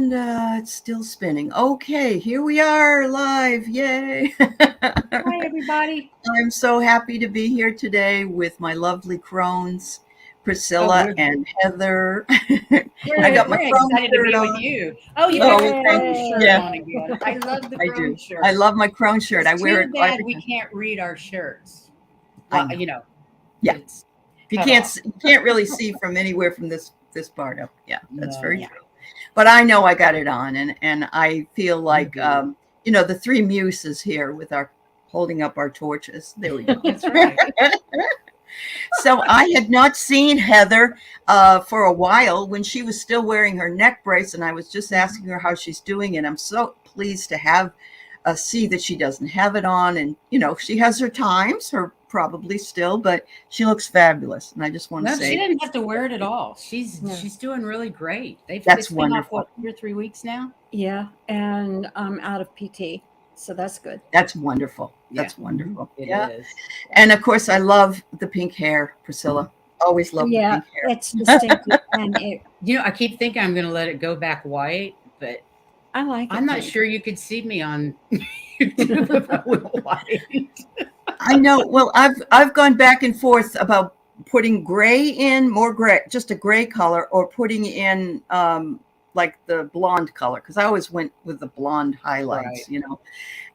And it's still spinning. Okay, here we are live. Yay. Hi, everybody. I'm so happy to be here today with my lovely Crones, Priscilla and Heather. I got my We're Crones excited to shirt be with on. you. Oh, you Oh, got well, your thank Crones you. shirt Yeah, on again. I love the I Crones do. shirt. I love my Crones shirt. I It's wear too it bad every we time. can't read our shirts. I Well, know. Yeah. it's You cut can't off. you can't really see from anywhere from this part up. Yeah, that's very No. true. But I know I got it on, and I feel like the three muses here with our holding up our torches. There we go. That's right. So I had not seen Heather for a while when she was still wearing her neck brace, and I was just asking her how she's doing, and I'm so pleased to have see that she doesn't have it on, and she has her times, her probably still, but she looks fabulous, and I just want to say she didn't have to wear it at all. She's doing really great. That's It's been off, wonderful. 2 or 3 weeks now? Yeah, and I'm out of PT, so that's good. That's wonderful. Yeah. That's wonderful. It Yeah. is. And of course, I love the pink hair, Priscilla. Always love the pink hair. It's distinctive, and I keep thinking I'm going to let it go back white, but I like it. I'm not sure you could see me on YouTube if I went white. I know. Well, I've gone back and forth about putting gray in, more gray, just a gray color, or putting in like the blonde color, because I always went with the blonde highlights,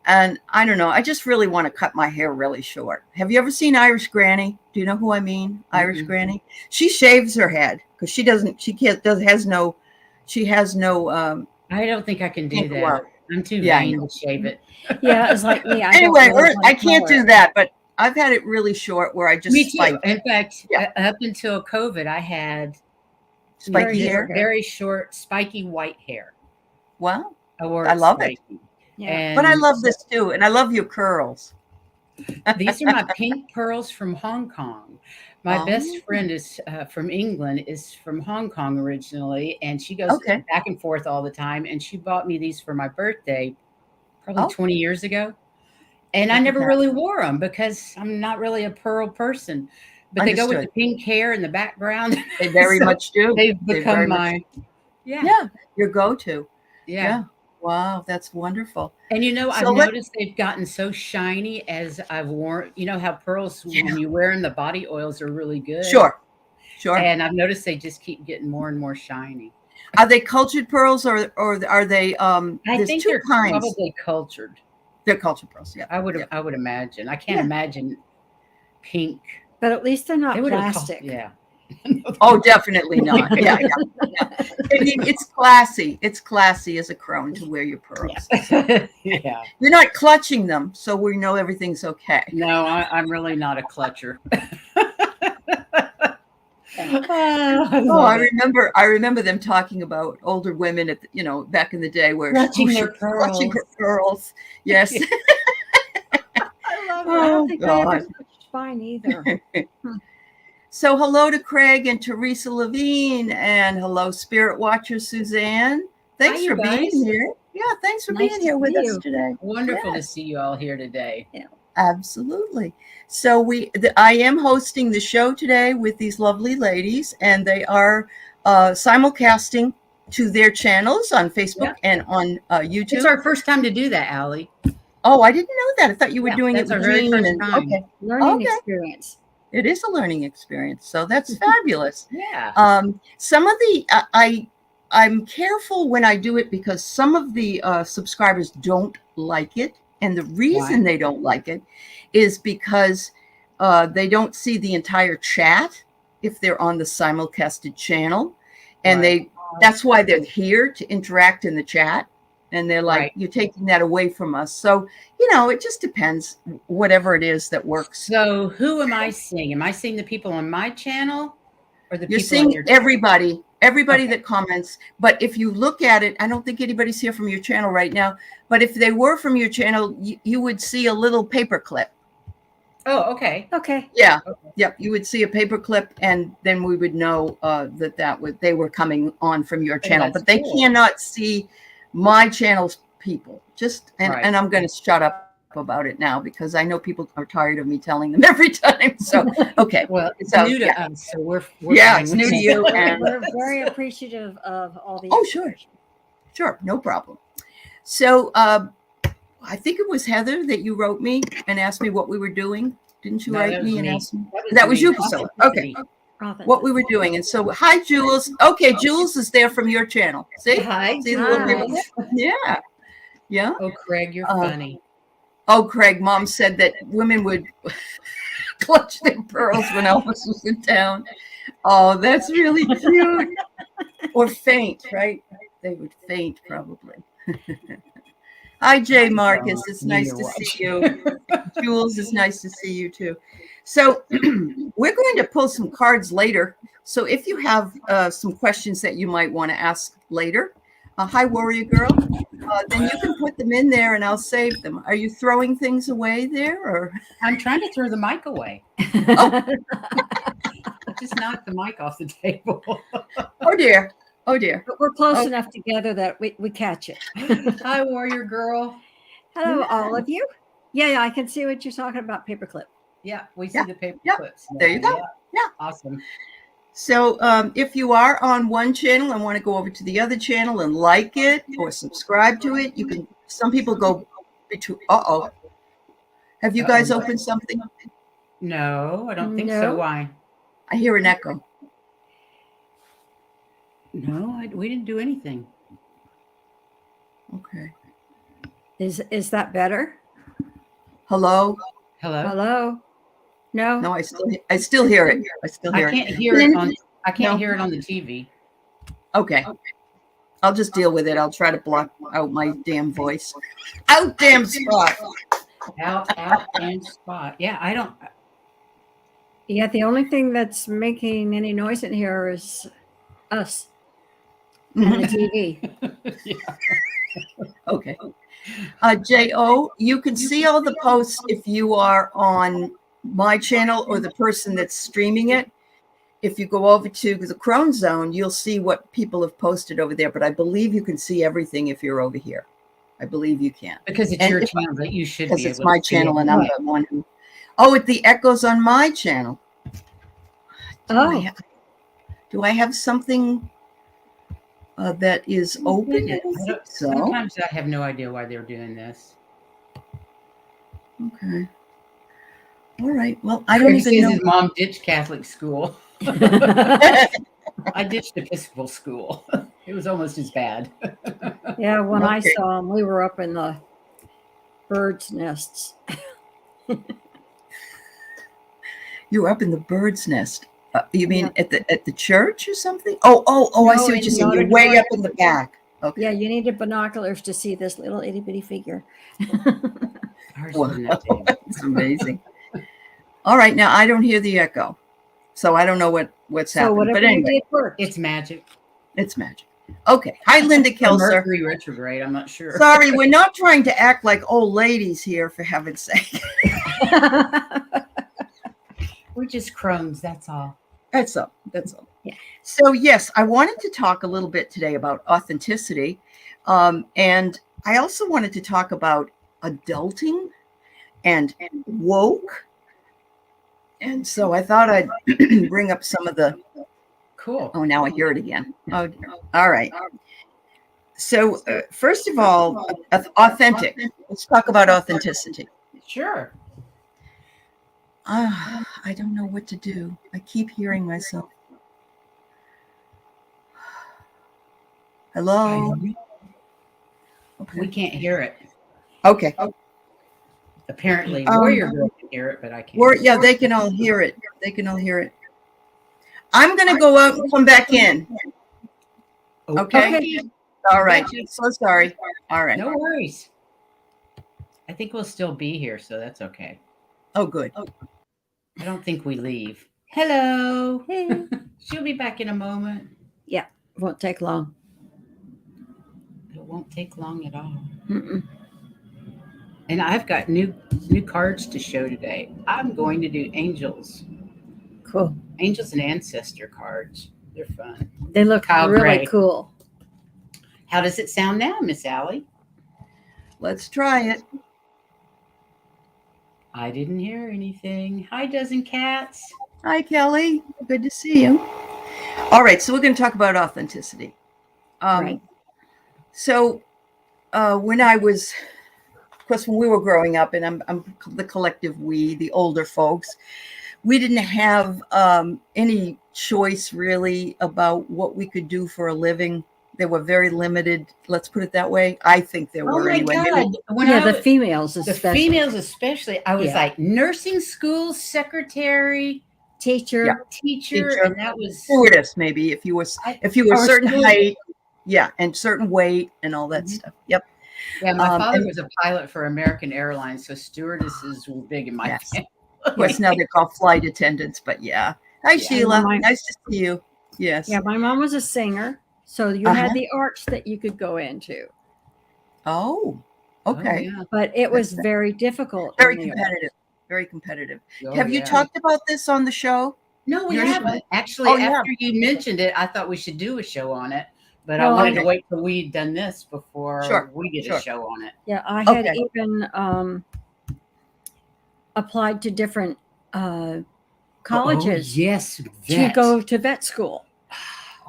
And I don't know. I just really want to cut my hair really short. Have you ever seen Irish Granny? Do you know who I mean? Irish Granny. She shaves her head because she has no. I don't think I can do that. Work. I'm too vain to shave it. Yeah, it's like me. Anyway, I can't do that, but I've had it really short where I just Me too. spike. In fact, up until COVID, I had spiky hair, very short, spiky white hair. Well, I love it. Yeah. But I love this too, and I love your curls. These are my pink pearls from Hong Kong. My best friend is from England, is from Hong Kong originally, and she goes back and forth all the time. And she bought me these for my birthday, probably 20 years ago. And I never really wore them because I'm not really a pearl person. But they go with the pink hair in the background. They very much do. They've become your go-to. Yeah. Wow, that's wonderful. And I've noticed they've gotten so shiny as I've worn. You know how pearls, when you wear them, the body oils are really good. Sure. And I've noticed they just keep getting more and more shiny. Are they cultured pearls or are they? I think they're probably cultured. They're cultured pearls. Yeah, I would imagine. I can't imagine pink. But at least they're not plastic. Oh, definitely not. Yeah. I mean, it's classy. It's classy as a crone to wear your pearls. Yeah. You're not clutching them, so we know everything's okay. No, I'm really not a clutcher. I remember them talking about older women at back in the day where clutching their pearls. Clutching her pearls. Yes. I love it. I don't think I ever touched fine either. So hello to Craig and Teresa Levine, and hello Spirit Watcher Suzanne. Thanks for being here. Yeah, thanks for being here with us today. Wonderful to see you all here today. Yeah. Absolutely. So I am hosting the show today with these lovely ladies, and they are simulcasting to their channels on Facebook and on YouTube. It's our first time to do that, Allie. Oh, I didn't know that. I thought you were doing it with very first time. Okay. Learning experience. It is a learning experience, so that's fabulous. Yeah. Some of the I'm careful when I do it because some of the subscribers don't like it, and the reason they don't like it is because they don't see the entire chat if they're on the simulcasted channel, and that's why they're here to interact in the chat. And they're like, you're taking that away from us. So, it just depends, whatever it is that works. So who am I seeing? Am I seeing the people on my channel or the You're people seeing on your channel? everybody that comments. But if you look at it, I don't think anybody's here from your channel right now. But if they were from your channel, you would see a little paper clip. Oh, okay. Okay. Yeah. Okay. Yep. You would see a paper clip, and then we would know they were coming on from your channel. But they cannot see my channel's people. And I'm going to shut up about it now because I know people are tired of me telling them every time. So okay. Well, it's new to us, so we're it's new to you, and we're very appreciative of all the. Oh, sure. Sure, no problem. So I think it was Heather that you wrote me and asked me what we were doing. Didn't you write me and ask me? That was you, Priscilla. Okay. What we were doing. And so, hi, Jules. Okay, Jules is there from your channel. See? Hi, See Jules. Yeah. Yeah. Oh, Craig, you're funny. Oh, Craig, Mom said that women would clutch their pearls when Elvis was in town. Oh, that's really cute. Or faint, right? They would faint, probably. Hi, Jay Marcus. It's nice to see you. Jules, it's nice to see you too. So we're going to pull some cards later. So if you have some questions that you might want to ask later, hi, Warrior Girl, then you can put them in there and I'll save them. Are you throwing things away there? Or I'm trying to throw the mic away. Oh. Just knock the mic off the table. Oh, dear. Oh, dear. But we're close enough together that we catch it. Hi, Warrior Girl. Hello, all of you. Yeah, I can see what you're talking about, paperclip. Yeah, we see the paper clips. There you go. Yeah. Awesome. So if you are on one channel and want to go over to the other channel and like it or subscribe to it, you can. Some people go between. Have you guys opened something? No, I don't think so. Why? I hear an echo. No, we didn't do anything. Okay. Is that better? Hello? Hello? No. No, I still hear it. I can't hear it on the TV. Okay. I'll just deal with it. I'll try to block out my damn voice. Out damn spot. Out damn spot. Yeah, I don't. Yeah, the only thing that's making any noise in here is us and the TV. Yeah. Okay. J.O., you can see all the posts if you are on my channel or the person that's streaming it. If you go over to the Crones Zone, you'll see what people have posted over there. But I believe you can see everything if you're over here. I believe you can. Because it's your channel that you should be able to see. Because it's my channel and I'm the one who... Oh, the echoes on my channel. Do I have something that is open? Sometimes I have no idea why they're doing this. Okay. All right. Well, I don't even know. His mom ditched Catholic school. I ditched Episcopal school. It was almost as bad. Yeah, when I saw him, we were up in the birds' nests. You were up in the bird's nest. You mean at the church or something? Oh! I see what you're saying. You're way up in the back. Okay. Yeah, you needed binoculars to see this little itty bitty figure. It's amazing. All right, now I don't hear the echo, so I don't know what's happening. But anyway, it's magic. It's magic. Okay. Hi, Linda Kelser. Mercury retrograde. I'm not sure. Sorry, we're not trying to act like old ladies here, for heaven's sake. We're just Crones. That's all. That's all. Yeah. So yes, I wanted to talk a little bit today about authenticity, and I also wanted to talk about adulting and woke. And so I thought I'd bring up some of the. Cool. Oh, now I hear it again. Oh, all right. So first of all, authentic. Let's talk about authenticity. Sure. I don't know what to do. I keep hearing myself. Hello? Okay. We can't hear it. Okay. Apparently, Warrior Girl can hear it, but I can't. Yeah, they can all hear it. I'm going to go out and come back in. Okay? All right. So sorry. All right. No worries. I think we'll still be here, so that's okay. Oh, good. I don't think we leave. Hello. Hey. She'll be back in a moment. Yeah, won't take long. It won't take long at all. Mm-mm. And I've got new cards to show today. I'm going to do angels. Cool. Angels and ancestor cards. They're fun. They look really cool. How does it sound now, Miss Allie? Let's try it. I didn't hear anything. Hi, Dozen Cats. Hi, Kelly. Good to see you. All right, so we're going to talk about authenticity. Right. So when I was, of course, when we were growing up, and I'm the collective we, the older folks, we didn't have any choice really about what we could do for a living. They were very limited. Let's put it that way. I think there were anyway. God. The females especially. I was Yeah. like nursing school secretary, teacher, and that was stewardess maybe if you were or certain stewardess. height, and certain weight and all that stuff. Yep. Yeah, my father was a pilot for American Airlines, so stewardesses were big in my family. Of course, now they're called flight attendants, but yeah. Hi, Sheila. Nice to see you. Yes. Yeah, my mom was a singer, so you had the arts that you could go into. Oh, okay. Oh, yeah. But it was very difficult. Very competitive. Very competitive. Oh, Have you talked about this on the show? No, we haven't. Actually, after you mentioned it, I thought we should do a show on it. But I wanted to wait till we'd done this before we did a show on it. Yeah, I had even applied to different colleges to go to vet school.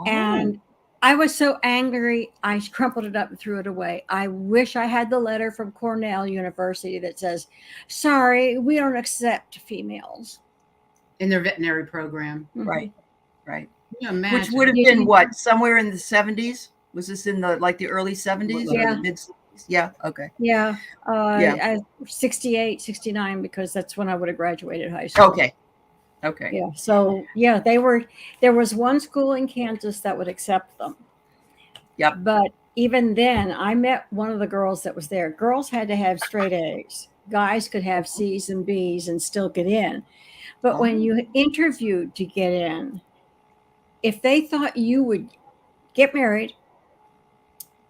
And I was so angry, I crumpled it up and threw it away. I wish I had the letter from Cornell University that says, sorry, we don't accept females. In their veterinary program. Right, right. Which would have been what, somewhere in the 70s? Was this in the early 70s or the mid 70s? Yeah, okay. Yeah, 68, 69, because that's when I would have graduated high school. Okay. Yeah, so there was one school in Kansas that would accept them. Yep. But even then, I met one of the girls that was there. Girls had to have straight A's. Guys could have C's and B's and still get in. But when you interviewed to get in, if they thought you would get married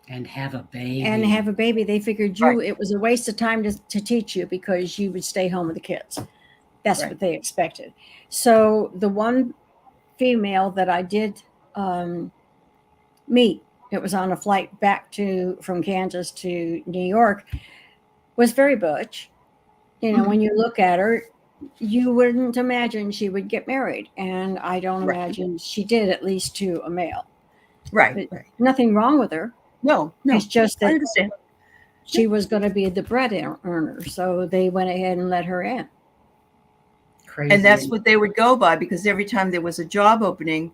and have a baby, they figured it was a waste of time to teach you because you would stay home with the kids. That's what they expected. So the one female that I did meet, it was on a flight back from Kansas to New York, was very butch. When you look at her, you wouldn't imagine she would get married. And I don't imagine she did, at least to a male. Right. Nothing wrong with her. No. It's just that I understand. She was going to be the bread earner. So they went ahead and let her in. Crazy. And that's what they would go by, because every time there was a job opening,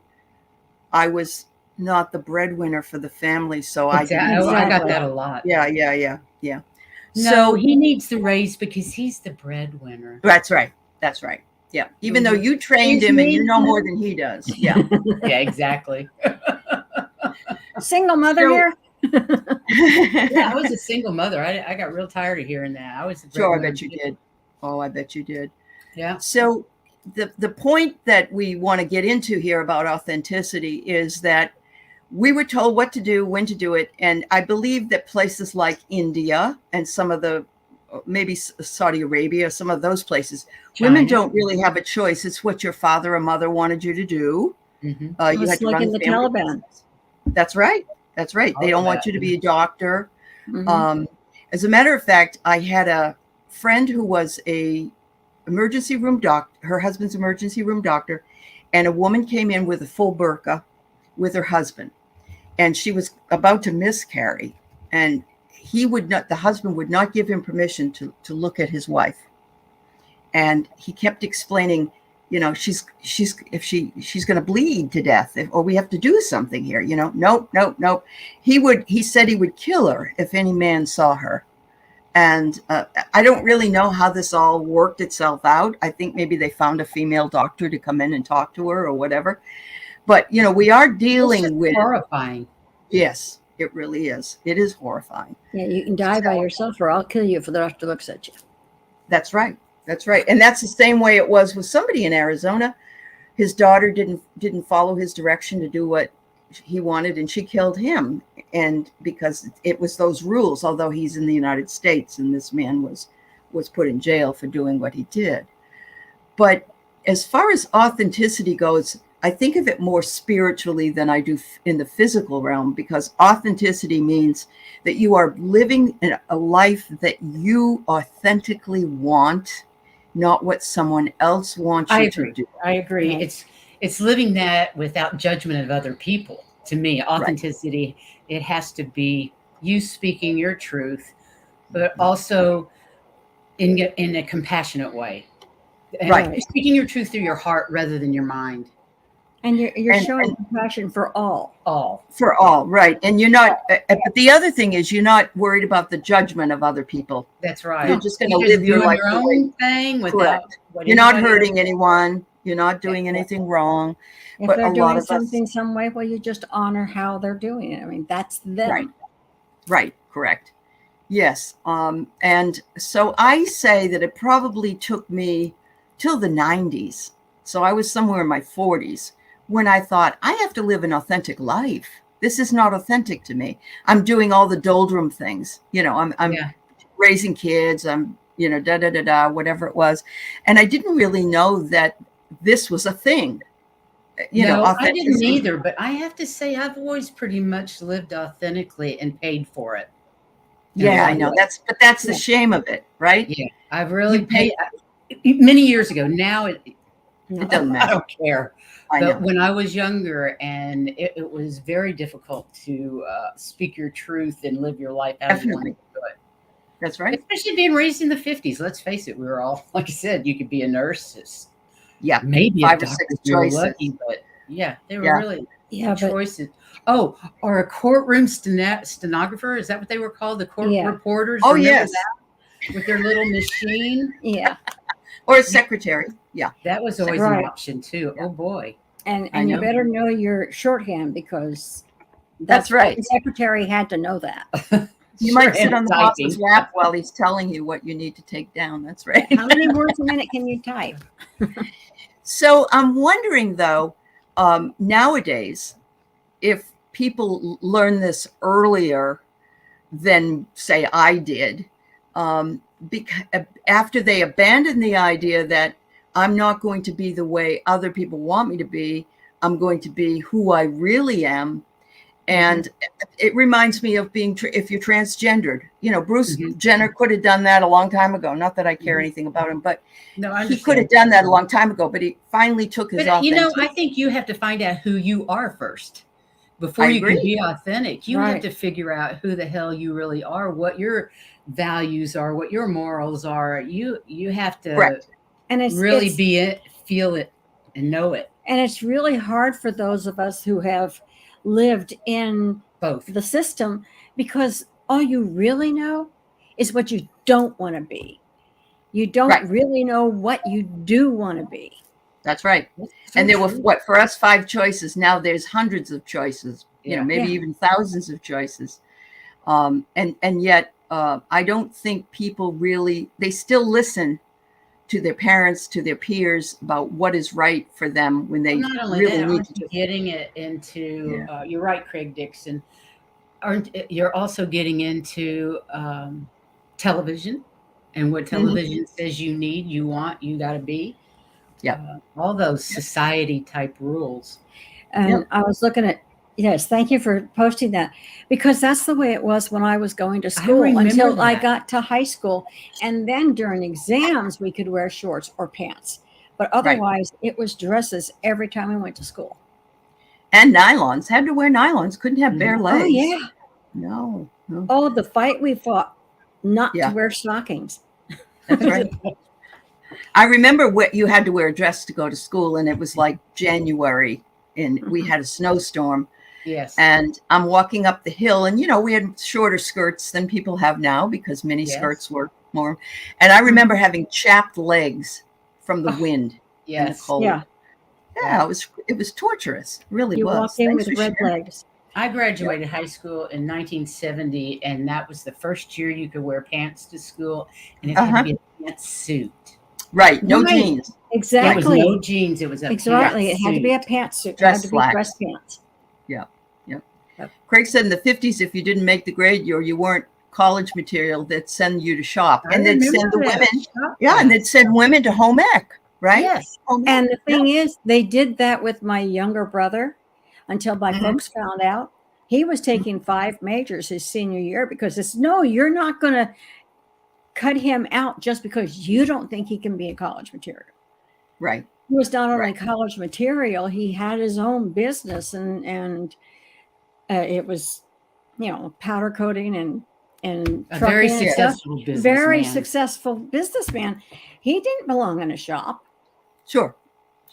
I was not the breadwinner for the family. So I got that a lot. Yeah. No, so he needs the raise because he's the breadwinner. That's right. Yeah. Even though you trained him and you know more than he does. Yeah. Yeah, exactly. Single mother here. Yeah, I was a single mother. I got real tired of hearing that. I was sure. I bet you did. Oh, I bet you did. Yeah. So the point that we want to get into here about authenticity is that we were told what to do, when to do it. And I believe that places like India and some of the, maybe Saudi Arabia, some of those places, women don't really have a choice. It's what your father or mother wanted you to do. Mm-hmm. You had to run in the Taliban. That's right. They don't want you to be a doctor. Mm-hmm. As a matter of fact, I had a friend who was a emergency room doctor, her husband's emergency room doctor, and a woman came in with a full burqa with her husband, and she was about to miscarry, and the husband would not give him permission to look at his wife. And he kept explaining, she's going to bleed to death, or we have to do something here. Nope. He said he would kill her if any man saw her. And I don't really know how this all worked itself out. I think maybe they found a female doctor to come in and talk to her or whatever. But, we are dealing with horrifying. Yes, it really is. It is horrifying. Yeah, you can die by yourself, or I'll kill you if the doctor looks at you. That's right. And that's the same way it was with somebody in Arizona. His daughter didn't follow his direction to do what he wanted, and she killed him. And because it was those rules, although he's in the United States, and this man was put in jail for doing what he did. But as far as authenticity goes, I think of it more spiritually than I do in the physical realm, because authenticity means that you are living a life that you authentically want, not what someone else wants you to do. I agree. It's living that without judgment of other people. To me, authenticity, it has to be you speaking your truth, but also in a compassionate way. Right. Speaking your truth through your heart rather than your mind. And you're showing compassion for all. For all, right. And you're not, but the other thing is you're not worried about the judgment of other people. That's right. You're just going to live your life your own thing without what you're not hurting anyone. You're not doing anything wrong. If but they're a lot doing of something some way, well, you just honor how they're doing it. I mean, that's them. Right. Correct. Yes. And so I say that it probably took me till the 90s. So I was somewhere in my 40s when I thought, I have to live an authentic life. This is not authentic to me. I'm doing all the doldrum things. I'm raising kids. I'm, whatever it was. And I didn't really know that this was a thing. I didn't either. But I have to say, I've always pretty much lived authentically and paid for it. Yeah, I know. That's the shame of it, right? Yeah, I've really paid many years ago. Now it doesn't matter. I don't care. But when I was younger, and it was very difficult to speak your truth and live your life as you want to do it. That's right. Especially being raised in the 50s. Let's face it, we were all, like I said, you could be a nurse. Yeah, maybe 5 or 6 choices. Lucky, but they were really choices. But, or a courtroom stenographer. Is that what they were called? The court reporters? Oh, yes. With their little machine? Yeah. Or a secretary. Yeah. That was always an option, too. Yeah. Oh, boy. And you better know your shorthand because that's right. The secretary had to know that. You might sit on the boss's lap while he's telling you what you need to take down. That's right. How many words a minute can you type? So I'm wondering, though, nowadays, if people learn this earlier than, say, I did, because after they abandon the idea that I'm not going to be the way other people want me to be, I'm going to be who I really am. And it reminds me of being, if you're transgendered, Bruce Jenner could have done that a long time ago. Not that I care anything about him, but he could have done that a long time ago, but he finally took his authenticity. I think you have to find out who you are first before you can be authentic. You have to figure out who the hell you really are, what your values are, what your morals are. You have to really be it, feel it, and know it. And it's really hard for those of us who have lived in both the system because all you really know is what you don't want to be. You don't really know what you do want to be. That's right. And there were for us 5 choices. Now there's hundreds of choices, maybe even thousands of choices. And yet I don't think people really, they still listen to their parents, to their peers about what is right for them when they really need to. Getting it into, you're right, Craig Dixon. You're also getting into television and what television says you need, you want, you got to be. Yeah. All those society type rules. And I was looking at, thank you for posting that because that's the way it was when I was going to school until I got to high school. And then during exams, we could wear shorts or pants. But otherwise, it was dresses every time we went to school. And nylons. Had to wear nylons. Couldn't have bare legs. Oh, yeah. No. Oh, the fight we fought not to wear stockings. That's right. I remember you had to wear a dress to go to school, and it was like January, and we had a snowstorm. Yes. And I'm walking up the hill, and, we had shorter skirts than people have now because mini skirts were more. And I remember having chapped legs from the wind and the cold. Yeah, it was torturous. It really was. You walked in with red legs. I graduated high school in 1970, and that was the first year you could wear pants to school, and it had to be a pantsuit. Right, no jeans. Exactly. It was no jeans. It was a exactly. It had to be a pantsuit. It had to be dress pants. Yeah. Craig said in the 50s, if you didn't make the grade or you weren't college material, they'd send you to shop, and they'd send the women. And they'd send women to home ec. Right. Yes. And the thing is, they did that with my younger brother until my folks found out. He was taking 5 majors his senior year because it's you're not going to cut him out just because you don't think he can be a college material. Right. He was not only college material, he had his own business and it was powder coating and a very trucking and stuff. successful businessman. Very successful businessman. He didn't belong in a shop. Sure.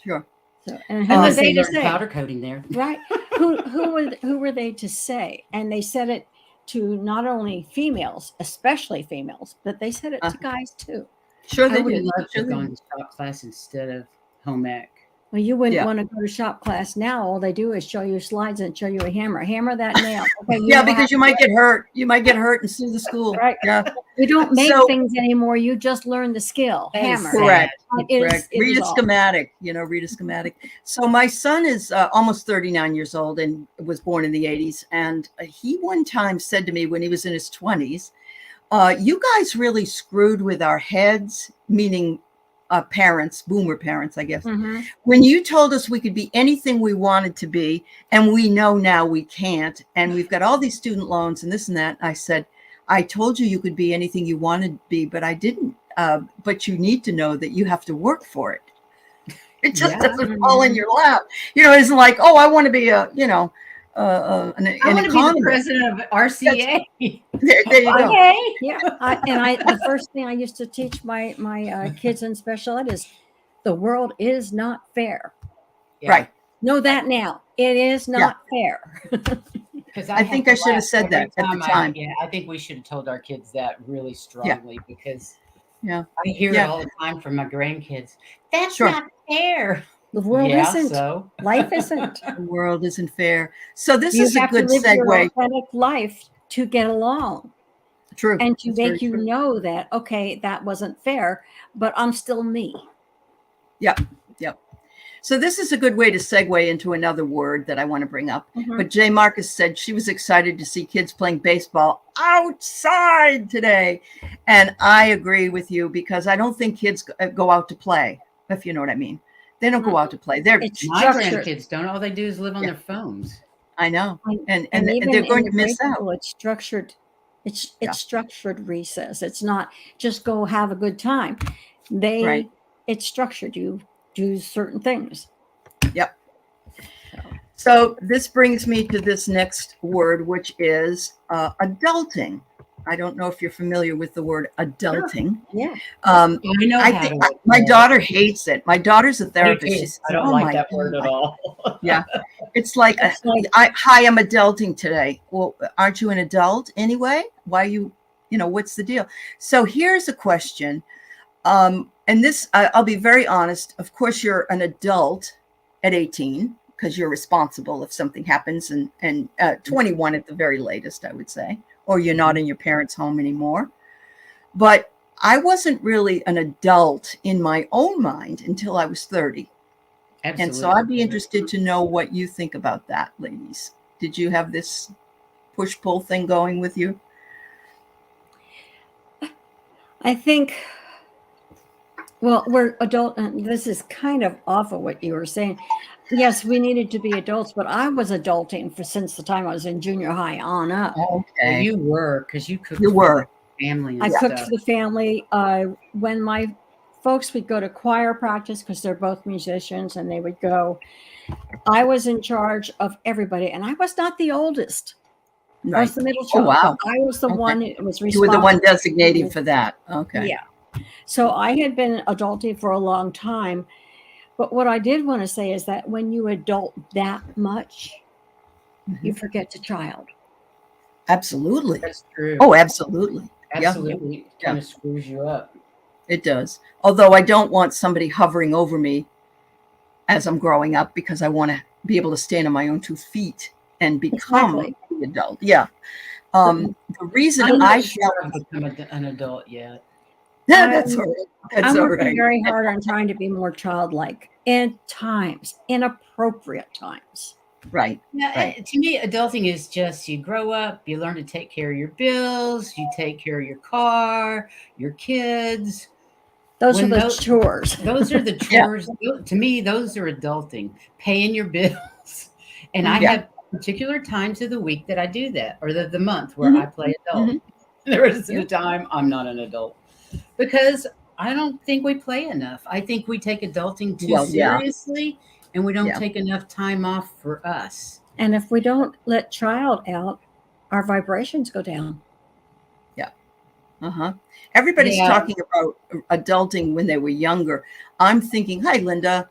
So, and who Unless were they they to learned say? powder coating there. Right. Who were they to say? And they said it to not only females, especially females, but they said it to guys too. Sure, I they would did. love to have gone to shop class instead of home ec. Well, you wouldn't want to go to shop class now. All they do is show you slides and show you a hammer. Hammer that nail. Okay, because you might get hurt. You might get hurt and sue the school. Right. Yeah. We don't make things anymore. You just learn the skill. Hammer. Correct. Correct. Read a schematic. Read a schematic. So my son is almost 39 years old and was born in the 80s. And he one time said to me when he was in his 20s, you guys really screwed with our heads, meaning parents, boomer parents, I guess, when you told us we could be anything we wanted to be, and we know now we can't, and we've got all these student loans and this and that. I said, I told you could be anything you wanted to be, but I didn't. But you need to know that you have to work for it. It just doesn't fall in your lap. It isn't like, oh, I want to be an I want to be the president of RCA. There you go. Okay. Yeah. The first thing I used to teach my kids in special ed is the world is not fair. Yeah. Right. Know that now. It is not fair. Because I think I should have said that at the time. I think we should have told our kids that really strongly because I hear it all the time from my grandkids. That's not fair. The world isn't. So. Life isn't. The world isn't fair. So this you is a good segue. You have to live your authentic life to get along. True. And to make you know that, okay, that wasn't fair, but I'm still me. Yep. So this is a good way to segue into another word that I want to bring up. But Jay Marcus said she was excited to see kids playing baseball outside today. And I agree with you because I don't think kids go out to play, if you know what I mean. They don't go out to play. My grandkids don't. All they do is live on their phones. I know. And even they're going to miss out. It's structured. It's structured recess. It's not just go have a good time. It's structured. You do certain things. Yep. So this brings me to this next word, which is adulting. I don't know if you're familiar with the word adulting. Yeah. I know. I think my daughter hates it. My daughter's a therapist. She says, I don't like that word at all. Yeah. It's like, hi, I'm adulting today. Well, aren't you an adult anyway? Why are you, what's the deal? So here's a question. And this, I'll be very honest. Of course, you're an adult at 18 because you're responsible if something happens, and 21 at the very latest, I would say, or you're not in your parents' home anymore. But I wasn't really an adult in my own mind until I was 30. Absolutely. And so I'd be interested to know what you think about that, ladies. Did you have this push-pull thing going with you? I think... Well, we're adult, and this is kind of off of what you were saying. Yes, we needed to be adults, but I was adulting since the time I was in junior high on up. Okay, well, you were because you cooked. You were for the family. And I cooked stuff. for the family. When my folks would go to choir practice because they're both musicians, and they would go. I was in charge of everybody, and I was not the oldest. Right. I was the middle child. Oh, wow. I was the one who was responsible. You were the one designating for that. Okay. Yeah. So I had been adulting for a long time, but what I did want to say is that when you adult that much, you forget to child. Absolutely. That's true. Oh, absolutely. Absolutely. It kind of screws you up. It does. Although I don't want somebody hovering over me as I'm growing up because I want to be able to stand on my own 2 feet and become the adult. Yeah. The reason I'm I not sure I've become an adult yet. Yeah, that's all right. I'm working very hard on trying to be more childlike in inappropriate times. Right. Yeah. Right. To me, adulting is just you grow up, you learn to take care of your bills, you take care of your car, your kids. Those are the chores. Those are the chores. To me, those are adulting, paying your bills. And I have particular times of the week that I do that, or the month where I play adult. The rest of the time, I'm not an adult. Because I don't think we play enough. I think we take adulting too seriously, and we don't take enough time off for us. And if we don't let child out, our vibrations go down. Everybody's Yeah. talking about adulting when they were younger. I'm thinking, hi, Linda.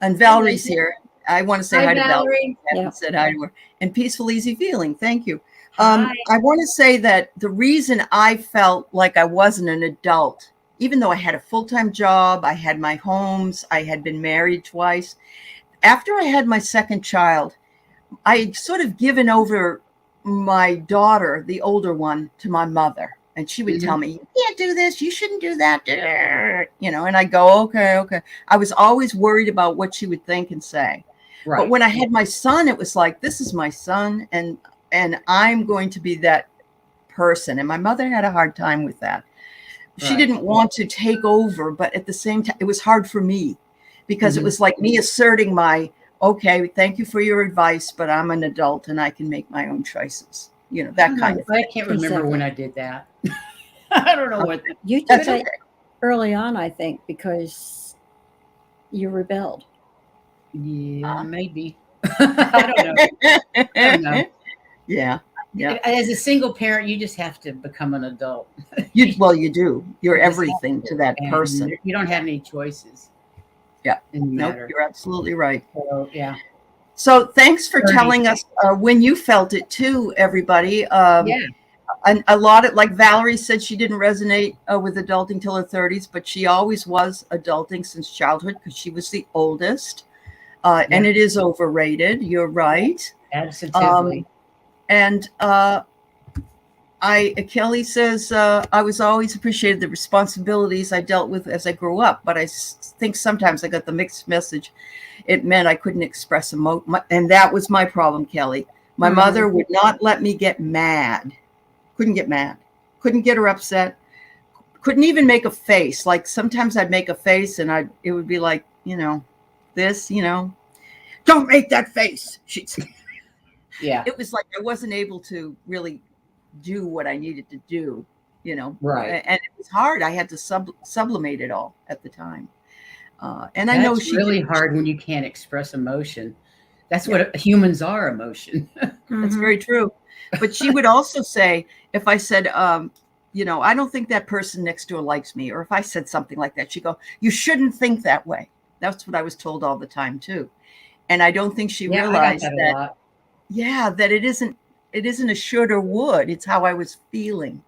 And Hi, Valerie's Linda. here. I want to say Hi, hi to Valerie. Valerie. I haven't Yeah. said hi to her. And peaceful, easy feeling. Thank you. Hi. I want to say that the reason I felt like I wasn't an adult, even though I had a full-time job, I had my homes, I had been married twice. After I had my second child, I had sort of given over my daughter, the older one, to my mother. And she would tell me, you can't do this. You shouldn't do that. And I go, okay. I was always worried about what she would think and say. Right. But when I had my son, it was like, this is my son. And I'm going to be that person. And my mother had a hard time with that. She Right. didn't want to take over, but at the same time, it was hard for me because it was like me asserting okay, thank you for your advice, but I'm an adult and I can make my own choices. That kind of thing. I can't remember when I did that. I don't know what. You did That's that okay. early on, I think, because you rebelled. Yeah, maybe. I don't know. Yeah. As a single parent, you just have to become an adult. You do. You're You just everything have to that And person. You don't have any choices. Yeah. In the Nope, matter. you're absolutely right. So, yeah. So thanks for Learning. telling us when you felt it too, everybody. Yeah. And a lot of, like Valerie said, she didn't resonate with adulting till her 30s, but she always was adulting since childhood because she was the oldest. And it is overrated. You're right. Absolutely. And Kelly says, I was always appreciated the responsibilities I dealt with as I grew up, but I think sometimes I got the mixed message. It meant I couldn't express emotion. And that was my problem, Kelly. My mother would not let me get mad. Couldn't get mad. Couldn't get her upset. Couldn't even make a face. Like sometimes I'd make a face and it would be like, this, don't make that face. She'd say. Yeah. It was like I wasn't able to really do what I needed to do, Right. And it was hard. I had to sublimate it all at the time. And That's I know she really did. hard when you can't express emotion. That's what humans are, emotion. That's very true. But she would also say, if I said, I don't think that person next door likes me, or if I said something like that, she'd go, you shouldn't think that way. That's what I was told all the time too. And I don't think she realized I got that a lot. that it isn't a should or would. It's how I was feeling.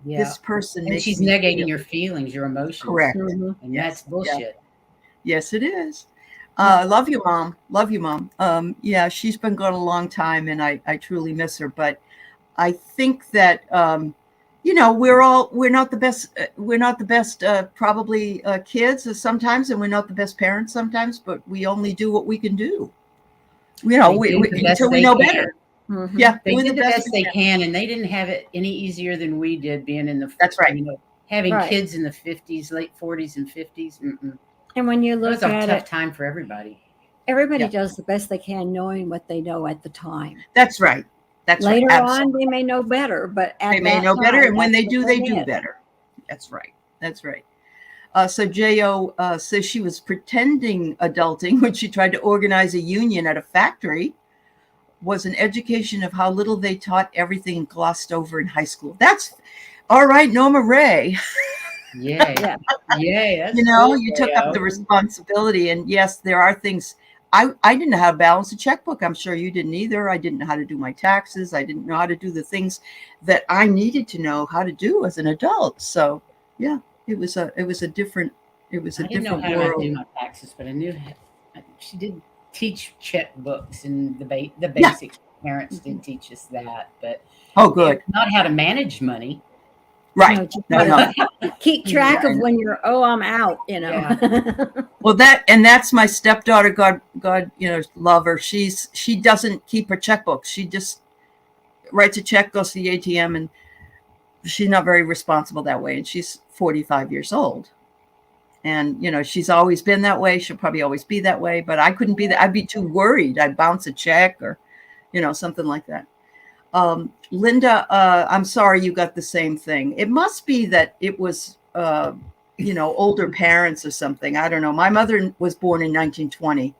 Yeah. This person And makes she's me negating feel. your feelings, your emotions. Correct. And that's bullshit. Yes, it is. Love you, Mom. Love you, Mom. Yeah, she's been gone a long time, and I truly miss her. But I think that we're not the best. We're not the best, probably kids sometimes, and we're not the best parents sometimes. But we only do what we can do. Until we know better. Yeah, they did the best they can, and they didn't have it any easier than we did. Being in the that's right. Having kids in the 50s, late 40s, and 50s. And when you look at it, it was a tough time for everybody. Everybody does the best they can, knowing what they know at the time. That's right. Later on, they may know better, but they may know better, and when they do, they do better. That's right. That's right. So Jo says she was pretending adulting when she tried to organize a union at a factory. Was an education of how little they taught everything and glossed over in high school. That's all right, Norma Ray. Yeah. You took up the responsibility, and yes, there are things. I didn't know how to balance a checkbook. I'm sure you didn't either. I didn't know how to do my taxes. I didn't know how to do the things that I needed to know how to do as an adult. So yeah, it was a different world. I didn't know how to do my taxes, but I knew she did teach checkbooks, and the basic parents did teach us that. But good. Not how to manage money. Right. No. Keep track of when you're, I'm out, Yeah. Well, that's my stepdaughter, God, love her. She doesn't keep her checkbooks. She just writes a check, goes to the ATM, and she's not very responsible that way. And she's 45 years old. And, she's always been that way. She'll probably always be that way, but I couldn't be that. I'd be too worried. I'd bounce a check or, something like that. Linda, I'm sorry you got the same thing. It must be that it was, older parents or something. I don't know. My mother was born in 1920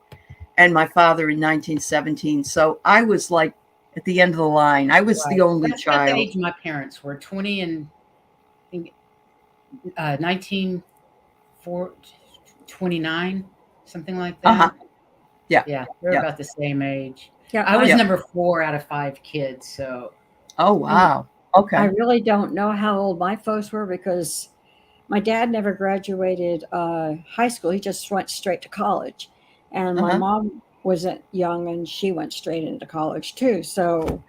and my father in 1917. So I was like at the end of the line. I was the only That's about the child. age my parents were, 20 and I think 29, something like that. Uh-huh. Yeah. Yeah, they're Yeah. about the same age. Yeah, I was Yeah. number 4 out of 5 kids, so Oh, wow. Okay. I really don't know how old my folks were because my dad never graduated high school. He just went straight to college. And my Uh-huh. mom wasn't young and she went straight into college too. So,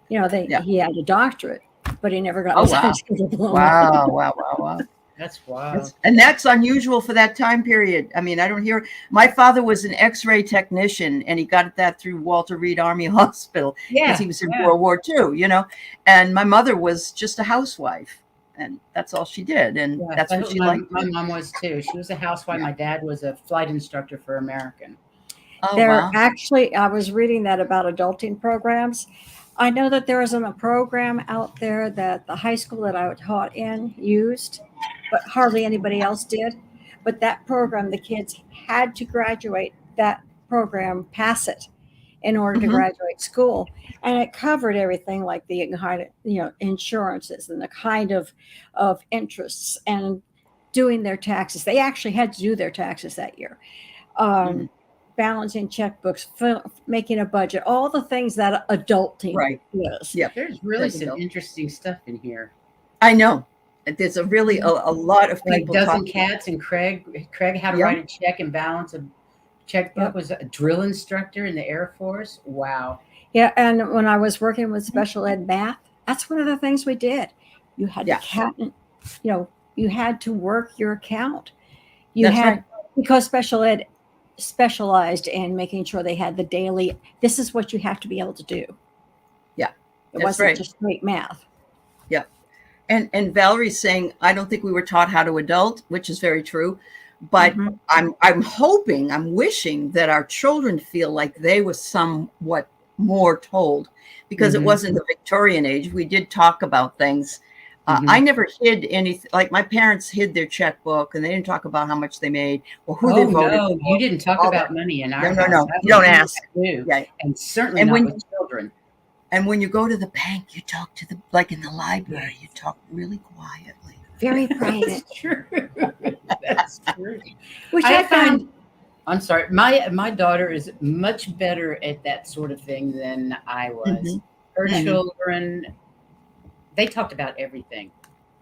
Yeah. he had a doctorate, but he never got Oh, his high wow. school diploma. Wow. that's wild. And that's unusual for that time period. I mean, I don't hear. My father was an X-ray technician, and he got that through Walter Reed Army Hospital because he was in World War II. And my mother was just a housewife, and that's all she did, and that's what she liked. My mom was too. She was a housewife. Yeah. My dad was a flight instructor for American. Oh, There wow. actually, I was reading that about adulting programs. I know that there isn't a program out there that the high school that I taught in used, but hardly anybody else did. But that program, the kids had to graduate that program, pass it in order to Mhm. graduate school. And it covered everything like the kind of, insurances and the kind of interests and doing their taxes. They actually had to do their taxes that year. Mhm. Balancing checkbooks, making a budget, all the things that adulting Right. is. Yeah. There's really There you some go. interesting stuff in here. I know. There's a really a lot of Like people Dozen talking. Cats and Craig how to Yeah. write a check and balance a checkbook. Yep. Was a drill instructor in the Air Force. Wow. Yeah, and when I was working with special ed math, that's one of the things we did. You had Yeah. to count, you had to work your account. You That's had right. because special ed specialized in making sure they had the daily. This is what you have to be able to do. Yeah, It that's wasn't right. just straight math. Yeah. And Valerie's saying, I don't think we were taught how to adult, which is very true. But Mhm. I'm hoping, I'm wishing that our children feel like they were somewhat more told, because it Mhm. wasn't the Victorian age. We did talk about things. I never hid anything. Like my parents hid their checkbook, and they didn't talk about how much they made or who they Oh voted no, for. you didn't talk all about that. money in No, our no, house. no. That You was don't you ask. too, Yeah. and certainly And not when with children. and when you go to the bank, you talk to like in the library, you talk really quietly. Very private. That's true. That's true. Which I I found find. I'm sorry. My daughter is much better at that sort of thing than I was. Mhm. Her Mhm. children, they talked about everything,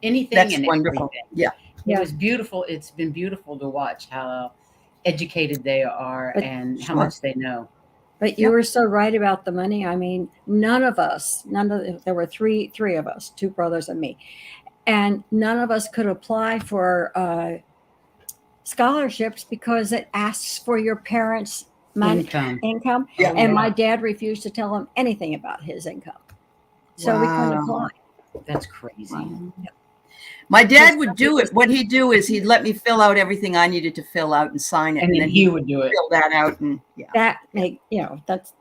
anything That's and wonderful. everything. Yeah. It was beautiful. It's been beautiful to watch how educated they are But- and how Sure. much they know. But you Yep. were so right about the money. I mean, there were three of us, 2 brothers and me, and none of us could apply for scholarships because it asks for your parents' income. Yeah. And my dad refused to tell him anything about his income, so we couldn't apply. That's crazy. Wow. My dad would do it. What he'd do is he'd let me fill out everything I needed to fill out and sign it, And then he would do it. fill that out, and That that's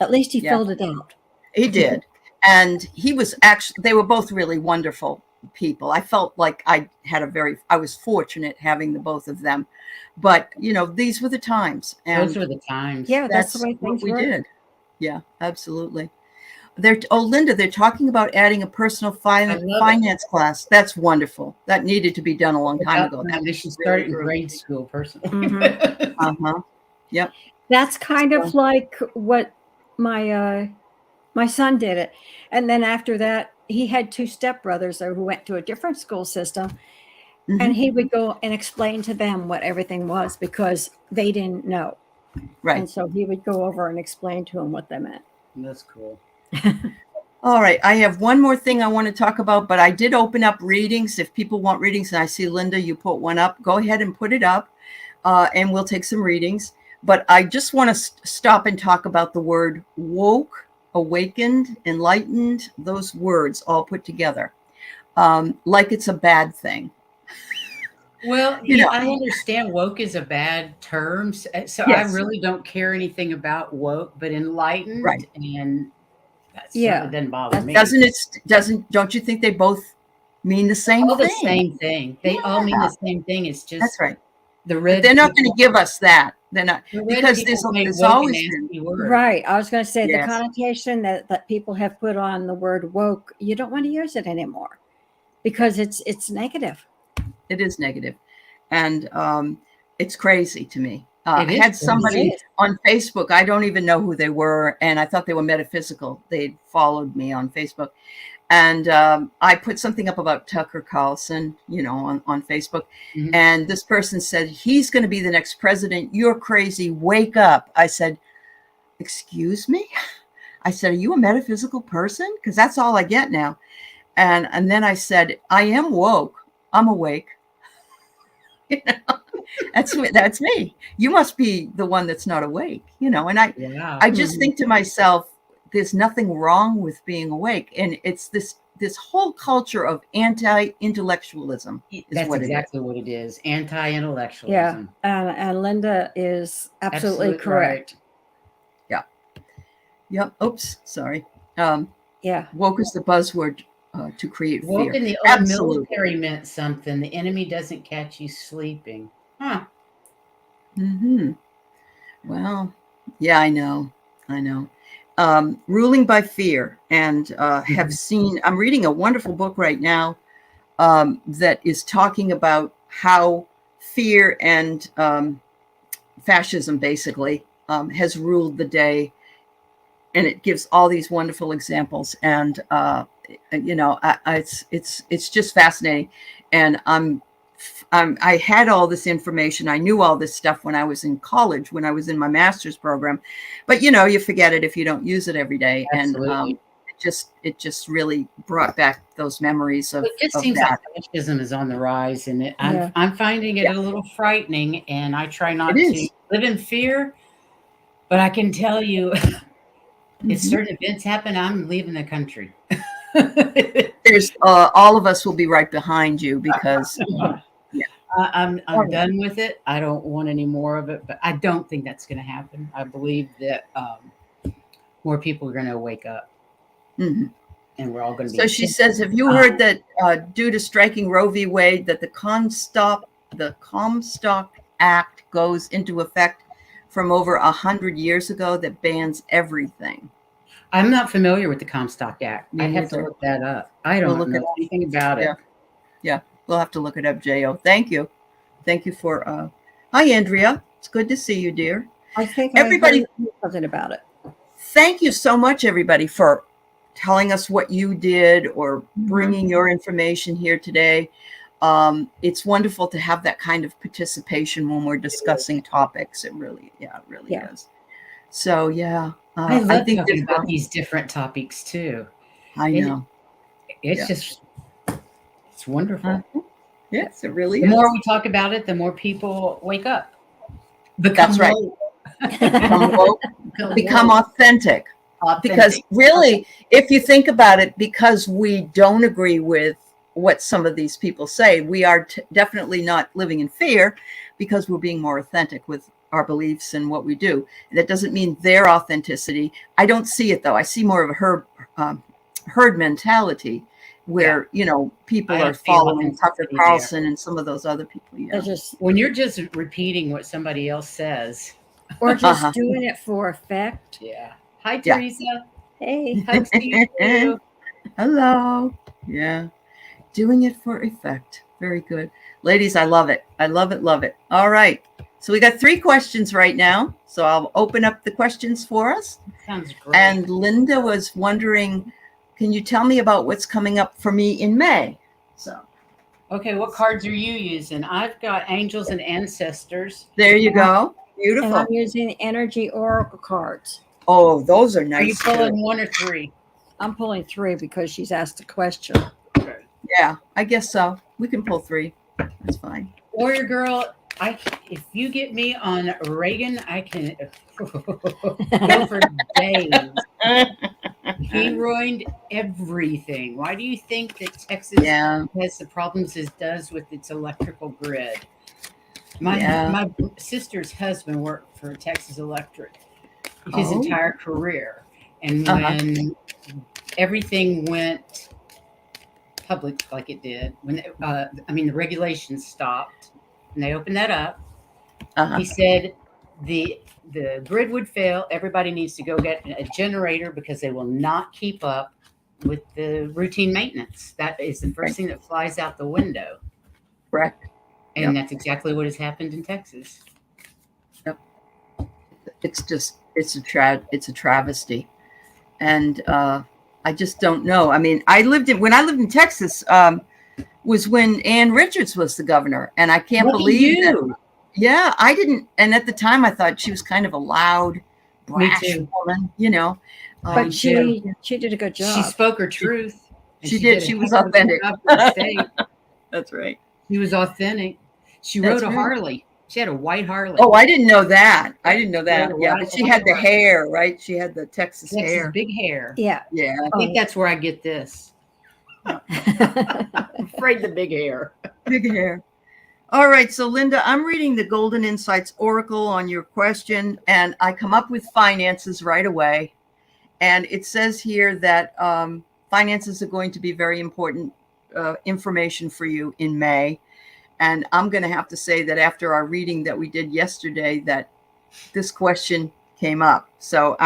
at least he filled it out. he did. And he was actually, they were both really wonderful people. I felt like I was fortunate having the both of them. But these were the times, and Those were the times. Yeah, that's the that's way what things we were. did. Yeah, absolutely. Linda, they're talking about adding a personal finance class. That's wonderful. That needed to be done a long time ago. They should start it in grade school, personally. Uh-huh. Yep. That's kind of like what my son did it, and then after that, he had 2 stepbrothers who went to a different school system, Mhm. and he would go and explain to them what everything was because they didn't know, Right. and so he would go over and explain to them what they meant. That's cool. All right. I have one more thing I want to talk about, but I did open up readings. If people want readings, and I see Linda, you put one up, go ahead and put it up, and we'll take some readings. But I just want to stop and talk about the word woke, awakened, enlightened, those words all put together, like it's a bad thing. Well, I understand woke is a bad term, so I Yes. really don't care anything about woke, but enlightened, Right. and that Yeah. certainly doesn't bother me. Don't you think they both mean the same All thing? the same thing. They all mean the same thing. It's just That's right. The red. They're not going to give us that. They're not, because there's always been. Right. I was going to say Yes. the connotation that people have put on the word woke, you don't want to use it anymore because it's negative. It is negative, and it's crazy to me. I had somebody on Facebook. I don't even know who they were, and I thought they were metaphysical. They followed me on Facebook, and I put something up about Tucker Carlson, on Facebook. Mm-hmm. And this person said, he's going to be the next president. You're crazy. Wake up. I said, excuse me? I said, are you a metaphysical person? Because that's all I get now. And then I said, I am woke. I'm awake. That's me. You must be the one that's not awake, and I just think to myself, there's nothing wrong with being awake. And it's this whole culture of anti-intellectualism. That's exactly what it is. Anti-intellectualism. Yeah. And Linda is absolutely correct. Right. Yeah. Yep. Oops. Sorry. Yeah. Woke is the buzzword to create fear. Woke in the old military meant something. The enemy doesn't catch you sleeping. Huh. Mm-hmm. Well, yeah, I know. Ruling by fear, and I'm reading a wonderful book right now that is talking about how fear and fascism basically has ruled the day, and it gives all these wonderful examples, and it's just fascinating. And I had all this information. I knew all this stuff when I was in college, when I was in my master's program, but you forget it if you don't use it every day. Absolutely. And it just really brought back those memories of. It seems like fascism is on the rise, and I'm finding it a little frightening. And I try not to live in fear, but I can tell you, if certain events happen, I'm leaving the country. There's all of us will be right behind you because. I'm done with it. I don't want any more of it, but I don't think that's going to happen. I believe that more people are going to wake up, and we're all going to be. So she says, have you heard that due to striking Roe v. Wade, that the Comstock Act goes into effect from over 100 years ago that bans everything? I'm not familiar with the Comstock Act. I have to look that up. I don't know anything about it. Yeah. We'll have to look it up, J.O. Thank you. Thank you for... Hi, Andrea. It's good to see you, dear. I think everybody I heard something about it. Thank you so much, everybody, for telling us what you did or bringing your information here today. It's wonderful to have that kind of participation when we're discussing topics. It really is. So, I love talking about these different topics, too. I know. It's just... It's wonderful. Yes, it really is. The more we talk about it, the more people wake up. That's right. Become authentic. Because really, if you think about it, because we don't agree with what some of these people say, we are definitely not living in fear because we're being more authentic with our beliefs and what we do. That doesn't mean their authenticity. I don't see it, though. I see more of a herd mentality, where people are following Tucker Carlson and some of those other people. When you're just repeating what somebody else says, or just doing it for effect. Yeah. Hi, Teresa. Hey, hugs to you too. Hello. Yeah, doing it for effect. Very good, ladies. I love it. I love it. Love it. All right. So we got 3 questions right now. So I'll open up the questions for us. Sounds great. And Linda was wondering, can you tell me about what's coming up for me in May? So, okay, what cards are you using? I've got Angels and Ancestors. There you go. Beautiful. And I'm using Energy Oracle cards. Oh, those are nice. Are you pulling 1 or 3? I'm pulling 3 because she's asked a question. Okay. Yeah, I guess so. We can pull 3. That's fine. Warrior Girl, if you get me on Reagan, I can go for days. He ruined everything. Why do you think that Texas has the problems it does with its electrical grid? My sister's husband worked for Texas Electric his entire career. And when everything went public like it did, when the regulations stopped, and they opened that up, He said the grid would fail. Everybody needs to go get a generator because they will not keep up with the routine maintenance. That is the first thing that flies out the window. Correct. And that's exactly what has happened in Texas. Yep. It's a travesty. And I just don't know. I mean, when I lived in Texas, was when Ann Richards was the governor. And I can't believe that. Yeah, I didn't. And at the time I thought she was kind of a loud, brash woman, you know. But she did a good job. She spoke her truth. She did. She was authentic. That's right. She was authentic. She rode a Harley. She had a white Harley. Oh, I didn't know that. Yeah, but she had the hair, right? She had the Texas hair. Big hair. Yeah. Yeah. I think that's where I get this. I'm afraid the big hair. Big hair. All right. So, Linda, I'm reading the Golden Insights Oracle on your question, and I come up with finances right away. And it says here that finances are going to be very important information for you in May. And I'm going to have to say that after our reading that we did yesterday, that this question came up. So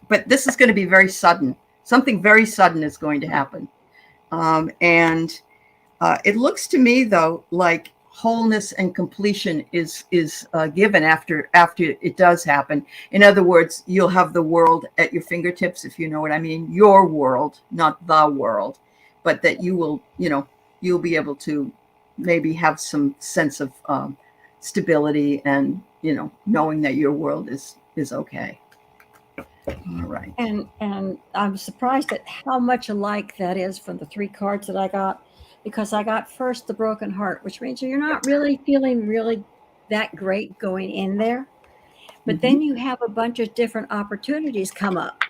but this is going to be very sudden. Something very sudden is going to happen. And it looks to me, though, like wholeness and completion is given after it does happen. In other words, you'll have the world at your fingertips, if you know what I mean. Your world, not the world, but that you will, you'll be able to maybe have some sense of stability and, knowing that your world is okay. All right. And I'm surprised at how much alike that is from the 3 cards that I got, because I got first the broken heart, which means you're not really feeling really that great going in there. But then you have a bunch of different opportunities come up.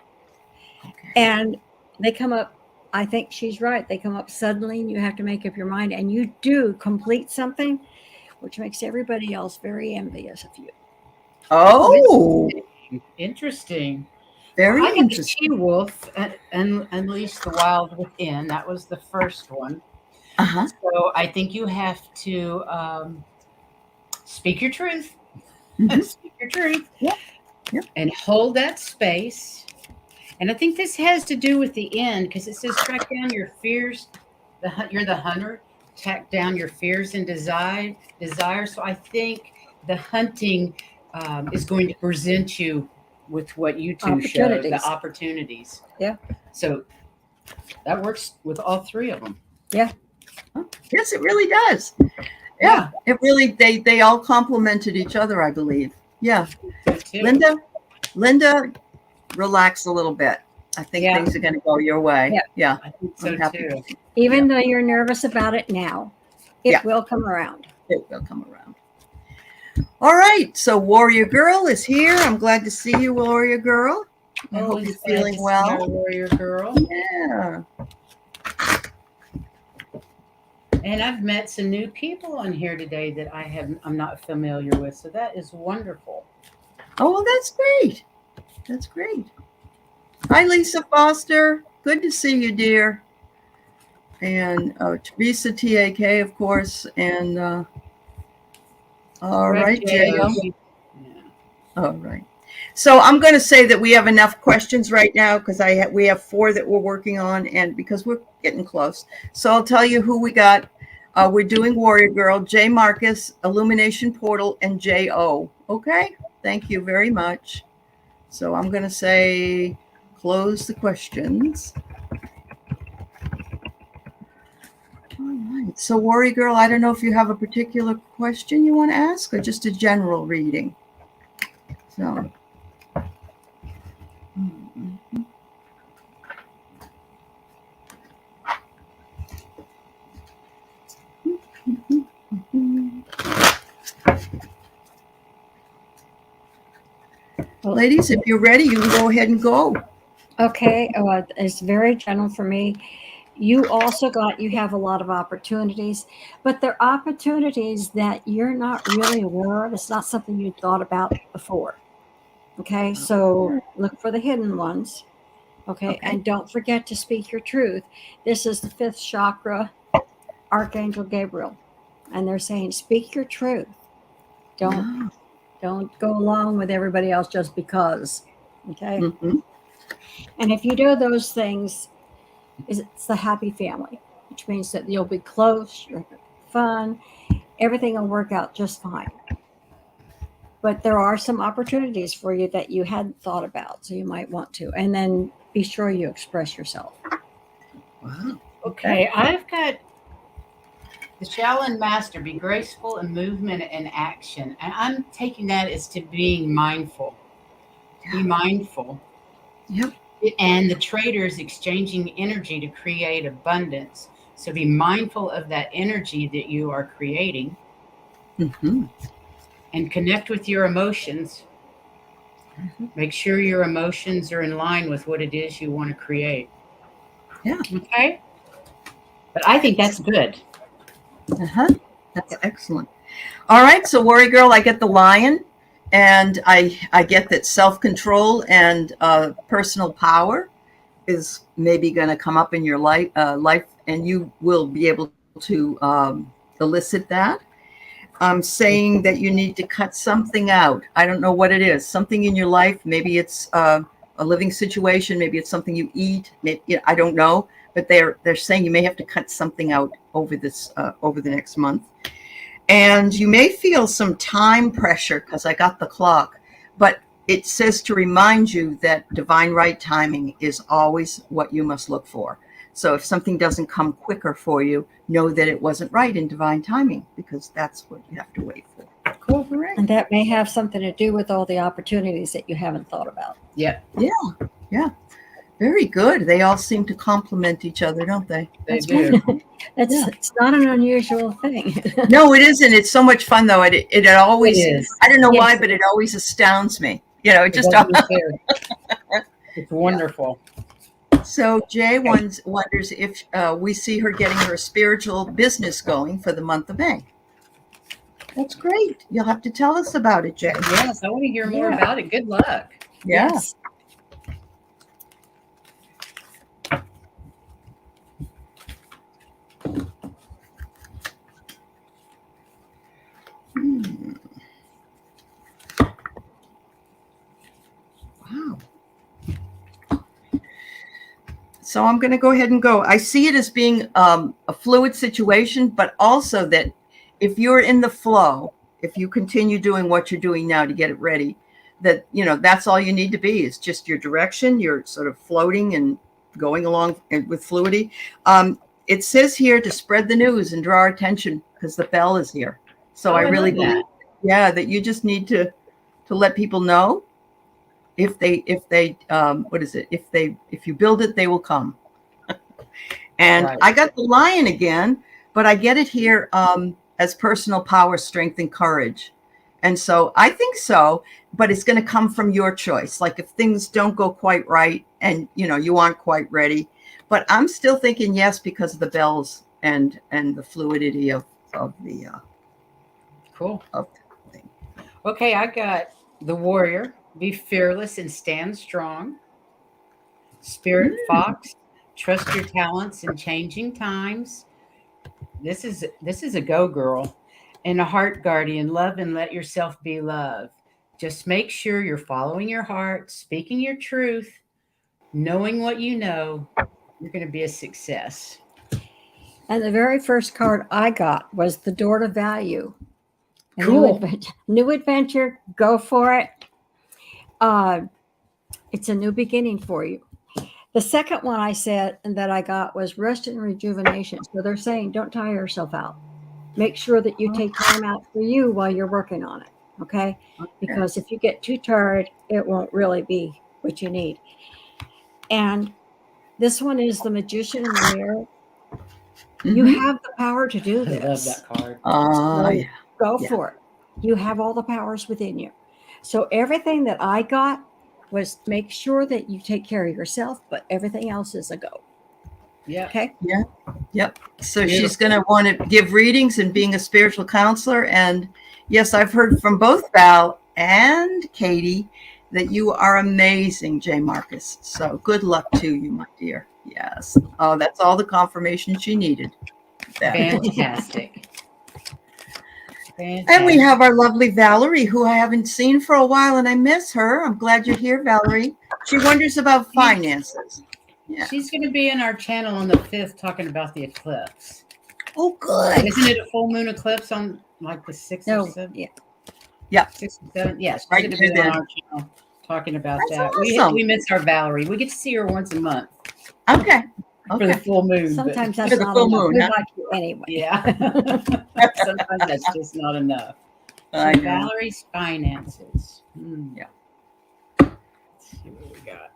Okay. And they come up, I think she's right. They come up suddenly and you have to make up your mind, and you do complete something, which makes everybody else very envious of you. Oh, interesting. Very I interesting. She-Wolf and Unleash the Wild Within. That was the first one. Uh-huh. So I think you have to speak your truth. Speak your truth. Yeah. And hold that space. And I think this has to do with the end, because it says track down your fears. You're the hunter. Track down your fears and desire. So I think the hunting is going to present you with what you two show, the opportunities. Yeah. So that works with all 3 of them. Yeah. Yes, it really does. Yeah. It really, they all complemented each other, I believe. Yeah. Linda, relax a little bit. I think things are going to go your way. Yeah. I think so too. Even though you're nervous about it now, it will come around. It will come around. All right. So Warrior Girl is here. I'm glad to see you, Warrior Girl. I hope you're feeling well. Warrior Girl. Yeah. And I've met some new people on here today that I'm not familiar with. So that is wonderful. Oh, well, that's great. That's great. Hi, Lisa Foster. Good to see you, dear. And Teresa TAK, of course. And all right, J.O. All right. So I'm going to say that we have enough questions right now because we have 4 that we're working on, and because we're getting close. So I'll tell you who we got. We're doing Warrior Girl, J. Marcus, Illumination Portal, and J.O. Okay. Thank you very much. So I'm going to say close the questions. All right. So Warrior Girl, I don't know if you have a particular question you want to ask or just a general reading. So. Well, ladies, if you're ready, you can go ahead and go. Okay. It's very general for me. You have a lot of opportunities, but they're opportunities that you're not really aware of. It's not something you thought about before. Okay. So look for the hidden ones. Okay. And don't forget to speak your truth. This is the 5th chakra, Archangel Gabriel. And they're saying, speak your truth. Don't go along with everybody else just because. Okay. Mm-hmm. And if you do those things, it's the happy family, which means that you'll be close, you're fun, everything will work out just fine. But there are some opportunities for you that you hadn't thought about, so you might want to. And then be sure you express yourself. Wow. Okay, I've got the Shaolin Master, be graceful in movement and action. And I'm taking that as to being mindful. Be mindful. Yep. And the traders exchanging energy to create abundance. So be mindful of that energy that you are creating. Mm-hmm. And connect with your emotions. Mm-hmm. Make sure your emotions are in line with what it is you want to create. Yeah. Okay. But I think that's good. That's excellent. All right. So, Warrior Girl, I get the lion, and I get that self-control and personal power is maybe going to come up in your life, and you will be able to elicit that. I'm saying that you need to cut something out. I don't know what it is. Something in your life. Maybe it's a living situation. Maybe it's something you eat. Maybe, I don't know. But they're saying you may have to cut something out over the next month, and you may feel some time pressure because I got the clock. But it says to remind you that divine right timing is always what you must look for. So if something doesn't come quicker for you, know that it wasn't right in divine timing, because that's what you have to wait for. Cool. And that may have something to do with all the opportunities that you haven't thought about. Yep. Yeah. Very good. They all seem to complement each other, don't they? They That's do. right. It's not an unusual thing. No, it isn't. It's so much fun, though. It always, It is. I don't know Yes. why, but it always astounds me. It just, does me too. It's wonderful. So Jay wonders if we see her getting her spiritual business going for the month of May. That's great. You'll have to tell us about it, Jay. Yes, I want to hear more Yeah. about it. Good luck. Yeah. Yes. Wow. So I'm going to go ahead and go. I see it as being a fluid situation, but also that if you're in the flow, if you continue doing what you're doing now to get it ready, that, that's all you need to be, is just your direction. You're sort of floating and going along with fluidity. It says here to spread the news and draw our attention because the bell is here. So I really believe, that you just need to let people know. If you build it, they will come. And Right. I got the lion again, but I get it here as personal power, strength, and courage. And so I think so, but it's going to come from your choice. Like if things don't go quite right and, you aren't quite ready, but I'm still thinking yes, because of the bells and the fluidity of the Cool. of the thing. Okay, I got the warrior. Be fearless and stand strong. Spirit fox. Trust your talents in changing times. This is a go girl. And a heart guardian. Love and let yourself be loved. Just make sure you're following your heart, speaking your truth, knowing what you know. You're going to be a success. And the very first card I got was the door to value. A Cool. New adventure. Go for it. It's a new beginning for you. The second one I said and that I got was rest and rejuvenation. So they're saying don't tire yourself out. Make sure that you take time out for you while you're working on it. Okay? Because if you get too tired, it won't really be what you need. And this one is the magician in the mirror. Mm-hmm. You have the power to do this. I love that card. Go for it. You have all the powers within you. So everything that I got was make sure that you take care of yourself, but everything else is a go. Yeah. Okay. Yeah. Yep. So she's going to want to give readings and being a spiritual counselor. And yes, I've heard from both Val and Katie that you are amazing, J. Marcus. So good luck to you, my dear. Yes. Oh, that's all the confirmation she needed. Fantastic. And we have our lovely Valerie, who I haven't seen for a while, and I miss her. I'm glad you're here, Valerie. She wonders about finances. Yeah. She's going to be in our channel on the 5th talking about the eclipse. Oh, good. Isn't it a full moon eclipse on like the 6th or 7th? Yeah. 6th or 7th? Yes. Right, she's going to be on our channel talking about that. Awesome. We miss our Valerie. We get to see her once a month. Okay. For the full moon. Sometimes that's not enough. Moon, we like you anyway. Yeah. Sometimes that's just not enough. So Valerie's finances. Yeah. Let's see what we got.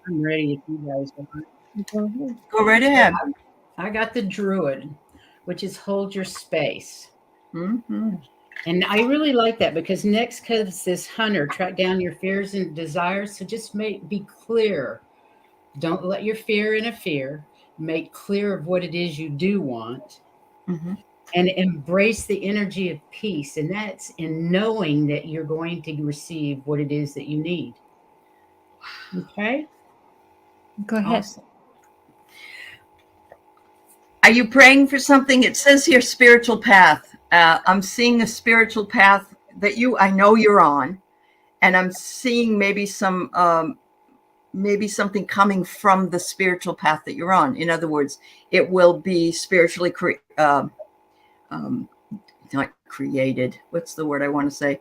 I'm ready if you guys want. Go right ahead. I got the Druid, which is hold your space. Mm-hmm. And I really like that because next comes this hunter, track down your fears and desires. So just be clear. Don't let your fear interfere. Make clear of what it is you do want. Mm-hmm. And embrace the energy of peace. And that's in knowing that you're going to receive what it is that you need. Okay? Go ahead. Awesome. Are you praying for something? It says here, spiritual path. I'm seeing a spiritual path that I know you're on, and I'm seeing maybe something coming from the spiritual path that you're on. In other words, it will be spiritually not created. What's the word I want to say?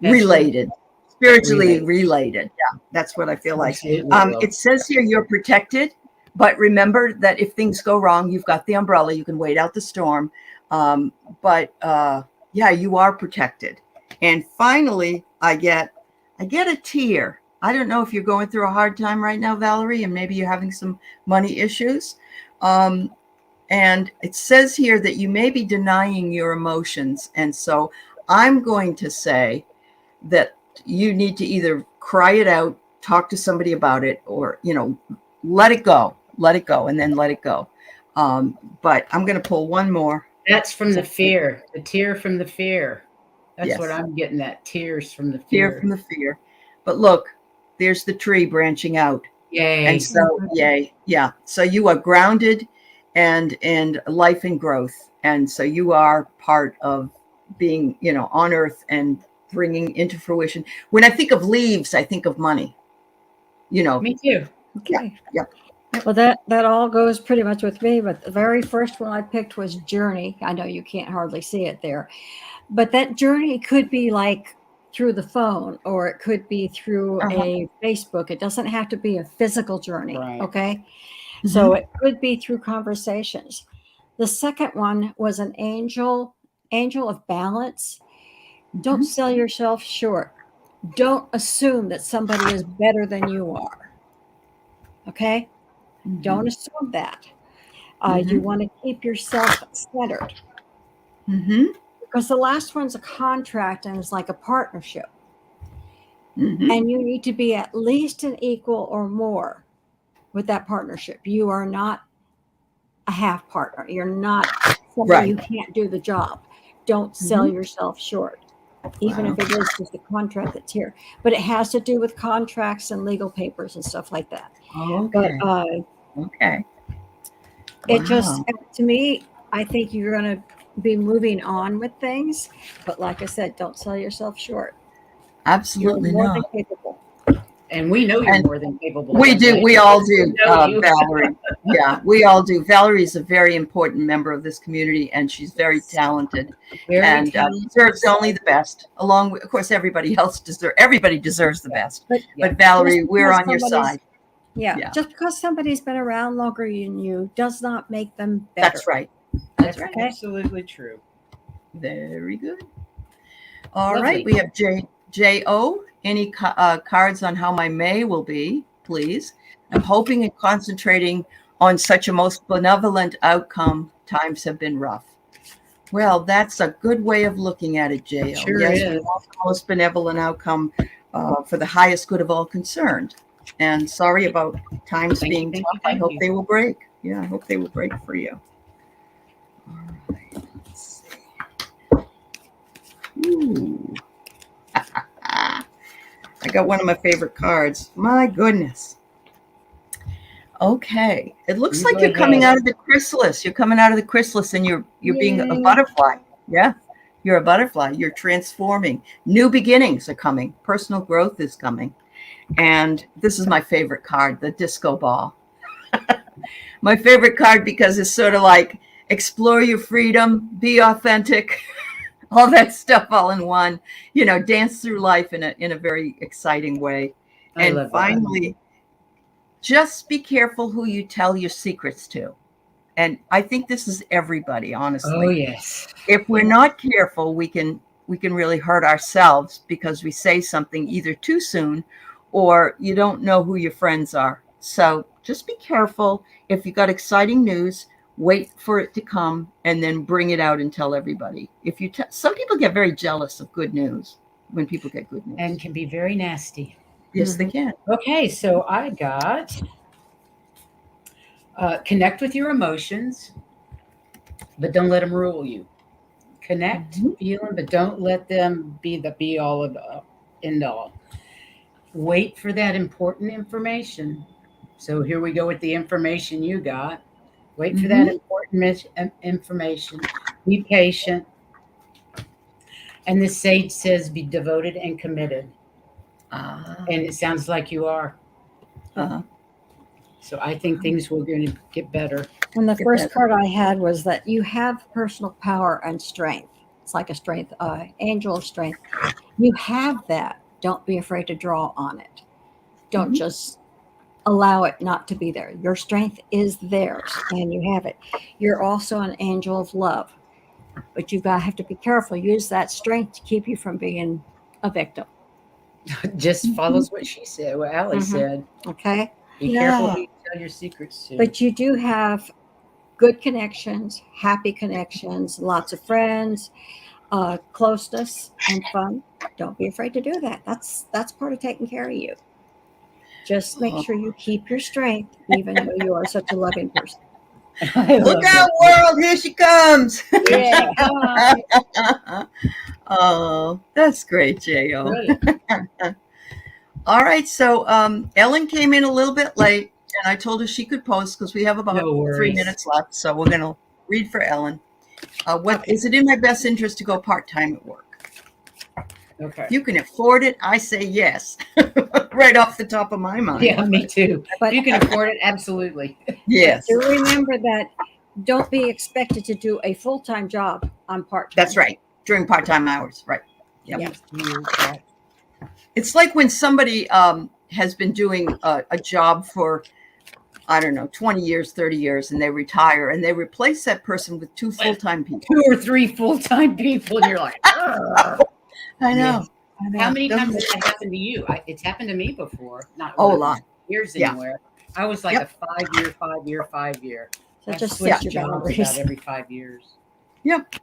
Related. Spiritually related. Yeah, that's what I feel like. It says here you're protected, but remember that if things go wrong, you've got the umbrella. You can wait out the storm. But you are protected. And finally, I get a tear. I don't know if you're going through a hard time right now, Valerie, and maybe you're having some money issues. And it says here that you may be denying your emotions. And so I'm going to say that you need to either cry it out, talk to somebody about it, or, let it go, and then let it go. But I'm going to pull one more. That's from the fear, the tear from the fear. That's what I'm getting at. Tears from the fear. Tear from the fear. But look, there's the tree branching out. Yay. And so, yay. Yeah. So you are grounded and life and growth. And so you are part of being, on earth and bringing into fruition. When I think of leaves, I think of money. Me too. Okay. Yeah. Well, that all goes pretty much with me. But the very first one I picked was journey. I know you can't hardly see it there, but that journey could be like through the phone, or it could be through a Facebook. It doesn't have to be a physical journey. Right. Okay. Mm-hmm. So it could be through conversations. The second one was an angel of balance. Don't sell yourself short. Don't assume that somebody is better than you are. Okay? Don't assume that. You want to keep yourself centered. Because the last one's a contract and it's like a partnership. And you need to be at least an equal or more with that partnership. You are not a half partner. You're not somebody who can't do the job. Don't sell yourself short. Even if it is just a contract that's here. But it has to do with contracts and legal papers and stuff like that. Okay. But it just, to me, I think you're going to be moving on with things. But like I said, don't sell yourself short. Absolutely you're more not. than capable. And we know you're more than capable. We do. We all do, Valerie. Yeah, we all do. Valerie is a very important member of this community, and she's very talented. Deserves only the best. Along with, of course, everybody deserves the best. But Valerie, we're on your side. Yeah. Just because somebody's been around longer than you does not make them better. That's right. That's right. Absolutely true. Very good. All right. We have J.O. Any cards on how my May will be, please? I'm hoping and concentrating on such a most benevolent outcome, times have been rough. Well, that's a good way of looking at it, J.O. Sure yes, is. we want the most benevolent outcome for the highest good of all concerned. And sorry about times being tough. I hope they will break. Yeah, I hope they will break for you. All right, let's see. Ooh. I got one of my favorite cards. My goodness. Okay. It looks like you're coming out of the chrysalis. You're coming out of the chrysalis and you're being a butterfly. Yeah. You're a butterfly. You're transforming. New beginnings are coming. Personal growth is coming. And this is my favorite card, the disco ball. My favorite card because it's sort of like explore your freedom, be authentic, all that stuff all in one, you know, dance through life in a very exciting way. And finally, just be careful who you tell your secrets to. And I think this is everybody, honestly. Oh, yes. If we're not careful, we can really hurt ourselves because we say something either too soon or you don't know who your friends are. So just be careful. If you got exciting news, wait for it to come and then bring it out and tell everybody. If you some people get very jealous of good news when people get good news. And can be very nasty. Yes, they can. Okay, so I got connect with your emotions, but don't let them rule you. Connect, feel them, but don't let them be the be all of end all. Wait for that important information. So here we go with the information you got. Wait for that important information. Be patient. And the sage says be devoted and committed. And it sounds like you are. So I think things were going to get better. And the first card I had was that you have personal power and strength. It's like a strength, angel of strength. You have that. Don't be afraid to draw on it. Don't just allow it not to be there. Your strength is theirs and you have it. You're also an angel of love, but you've got to have to be careful. Use that strength to keep you from being a victim. Just follows what she said, what Allie said. Okay. Be careful who you tell your secrets to. But you do have good connections, happy connections, lots of friends, closeness and fun. Don't be afraid to do that. That's part of taking care of you. Just make sure you keep your strength, even though you are such a loving person. Look out, world! Here she comes. Yeah. Oh, that's great, J.O. All right, so Ellen came in a little bit late, and I told her she could post because we have about 3 minutes left. So we're going to read for Ellen. Is it in my best interest to go part-time at work? Okay. If you can afford it, I say yes. Right off the top of my mind. Yeah, me too. But if you can afford it, absolutely. Yes. Do remember that don't be expected to do a full-time job on part-time. That's right. During part-time hours. Right. Yep. Yes. It's like when somebody has been doing a job for, I don't know, 20 years, 30 years, and they retire and they replace that person with 2 full-time people. 2 or 3 full-time people. And you're like, I know. How many times has that happened to you? It's happened to me before. Not a lot. Years anywhere. I was like a 5 year. So just switch jobs about every 5 years. Yep.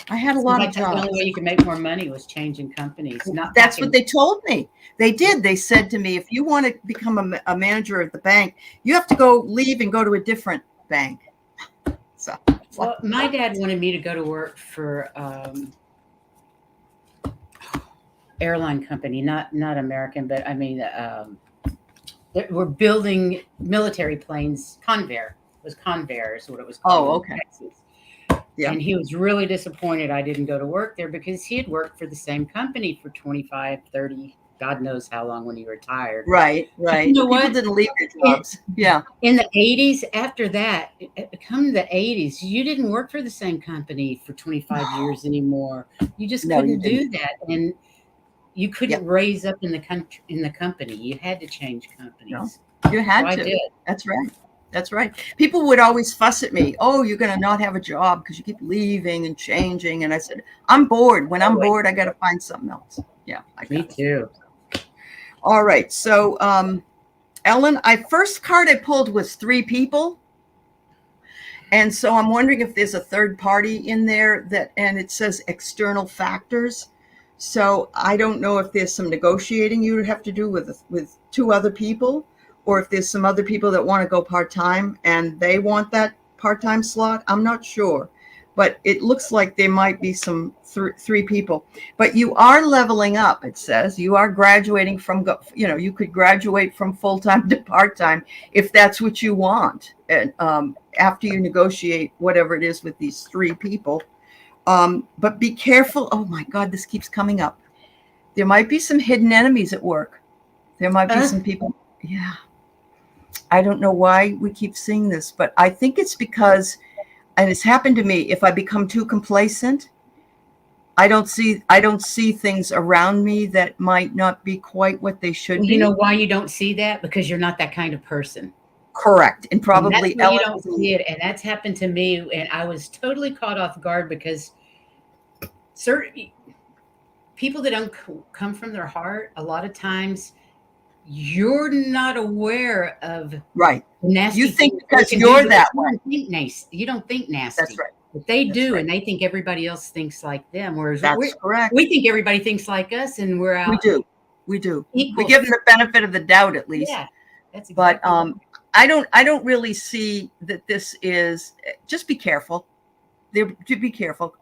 I had a lot of jobs. The only way you could make more money was changing companies. That's what they told me. They did. They said to me, if you want to become a manager at the bank, you have to leave and go to a different bank. So, well, my dad wanted me to go to work for airline company, not American, but I mean, we're building military planes. Convair is what it was called. Oh, okay. Texas. Yeah. And he was really disappointed I didn't go to work there because he had worked for the same company for 25, 30, God knows how long when he retired. Right. You know what? People didn't leave their jobs. In the 80s, after that, come the 80s, you didn't work for the same company for 25 years anymore. You just couldn't do that. And you couldn't raise up in the company. You had to change companies. No, you had to. I did. That's right. People would always fuss at me. Oh, you're going to not have a job because you keep leaving and changing. And I said, I'm bored. When I'm bored, I got to find something else. Yeah. Me too. All right. So, Ellen, first card I pulled was 3 people. And so I'm wondering if there's a third party in there and it says external factors. So I don't know if there's some negotiating you would have to do with two other people, or if there's some other people that want to go part-time and they want that part-time slot. I'm not sure, but it looks like there might be some three people. But you are leveling up. It says you are graduating from, you could graduate from full-time to part-time if that's what you want. And after you negotiate whatever it is with these three people. But be careful. Oh my God, this keeps coming up. There might be some hidden enemies at work. There might be some people. Yeah. I don't know why we keep seeing this, but I think it's because, and it's happened to me, if I become too complacent, I don't see things around me that might not be quite what they should be. You know why you don't see that? Because you're not that kind of person. Correct. And probably and that's why you don't see it. And that's happened to me. And I was totally caught off guard because certain people that don't come from their heart, a lot of times you're not aware of nasty. You think because you're that way. You don't think nasty. That's right. But they do, and they think everybody else thinks like them. Whereas that's correct. We think everybody thinks like us, and we're out. We do. Equal. We give them the benefit of the doubt at least. Yeah, that's exactly. But I don't really see that this is. Just be careful. To be careful.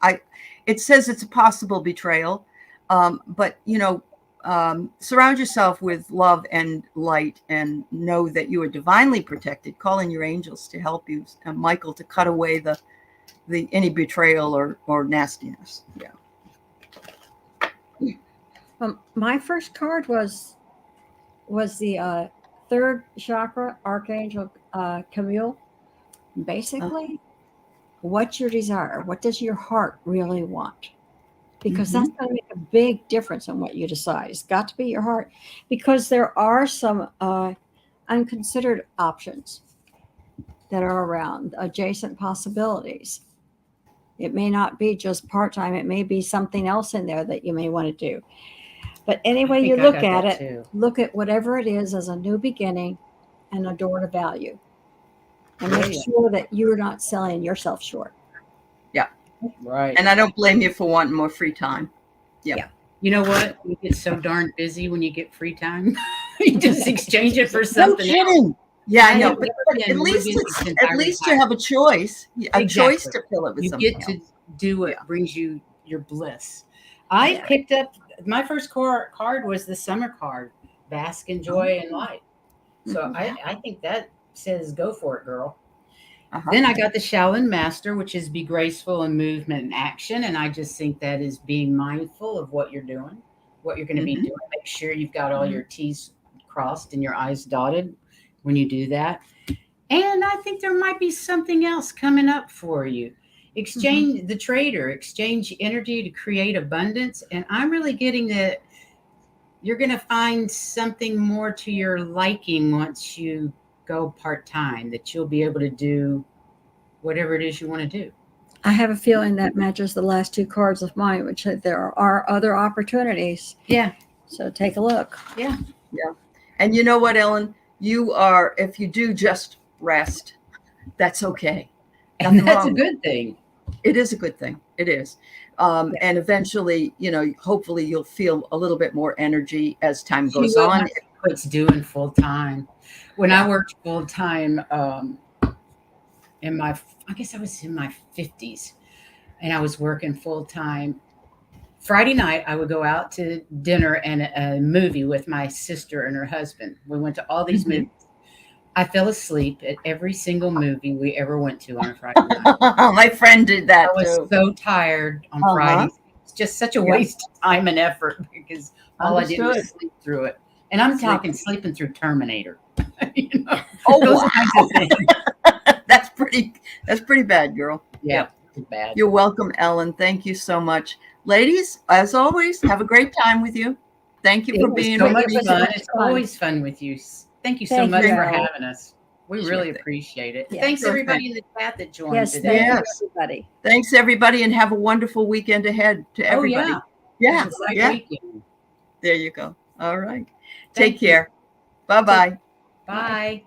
It says it's a possible betrayal, but surround yourself with love and light, and know that you are divinely protected. Call in your angels to help you, Michael, to cut away any betrayal or nastiness. Yeah. My first card was the third chakra, Archangel Camille. Basically, what's your desire? What does your heart really want? Because that's going to make a big difference in what you decide. It's got to be your heart, because there are some unconsidered options that are around, adjacent possibilities. It may not be just part-time. It may be something else in there that you may want to do. But anyway, you look at it, look at whatever it is as a new beginning and a door to value. And make sure that you're not selling yourself short. Yeah. Right. And I don't blame you for wanting more free time. Yeah. You know what? You get so darn busy when you get free time. You just exchange it for something else. Yeah, I know. But at least you have a choice. A choice to fill it with something else. You get to do what brings you your bliss. I picked up my first card was the summer card, Bask in Joy and Light. So I think that says go for it, girl. Then I got the Shaolin Master, which is be graceful in movement and action. And I just think that is being mindful of what you're doing, what you're going to be doing. Make sure you've got all your T's crossed and your I's dotted when you do that. And I think there might be something else coming up for you. Exchange the trader, exchange energy to create abundance. And I'm really getting that you're going to find something more to your liking once you go part-time, that you'll be able to do whatever it is you want to do. I have a feeling that matches the last two cards of mine, which there are other opportunities. Yeah. So take a look. Yeah. Yeah. And you know what, Ellen? You are, if you do just rest, that's okay. And that's a good thing. It is a good thing. It is. And eventually, hopefully you'll feel a little bit more energy as time goes on. It's doing full time. When I worked full time I guess I was in my 50s, and I was working full time. Friday night, I would go out to dinner and a movie with my sister and her husband. We went to all these movies. I fell asleep at every single movie we ever went to on a Friday night. My friend did that. I was so tired on Fridays. It's just such a waste of time and effort, because all I did was sleep through it. And I'm talking sleeping through Terminator. Wow. That's pretty bad, girl. Yeah, bad. You're welcome, Ellen. Thank you so much. Ladies, as always, have a great time with you. Thank you for being so much fun. It's always fun with you. Thank you so much for having us. We really appreciate it. Thanks everybody in the chat that joined today. Yes, everybody. Thanks everybody, and have a wonderful weekend ahead to everybody. Yeah. There you go. All right. Take care. Bye-bye. Bye.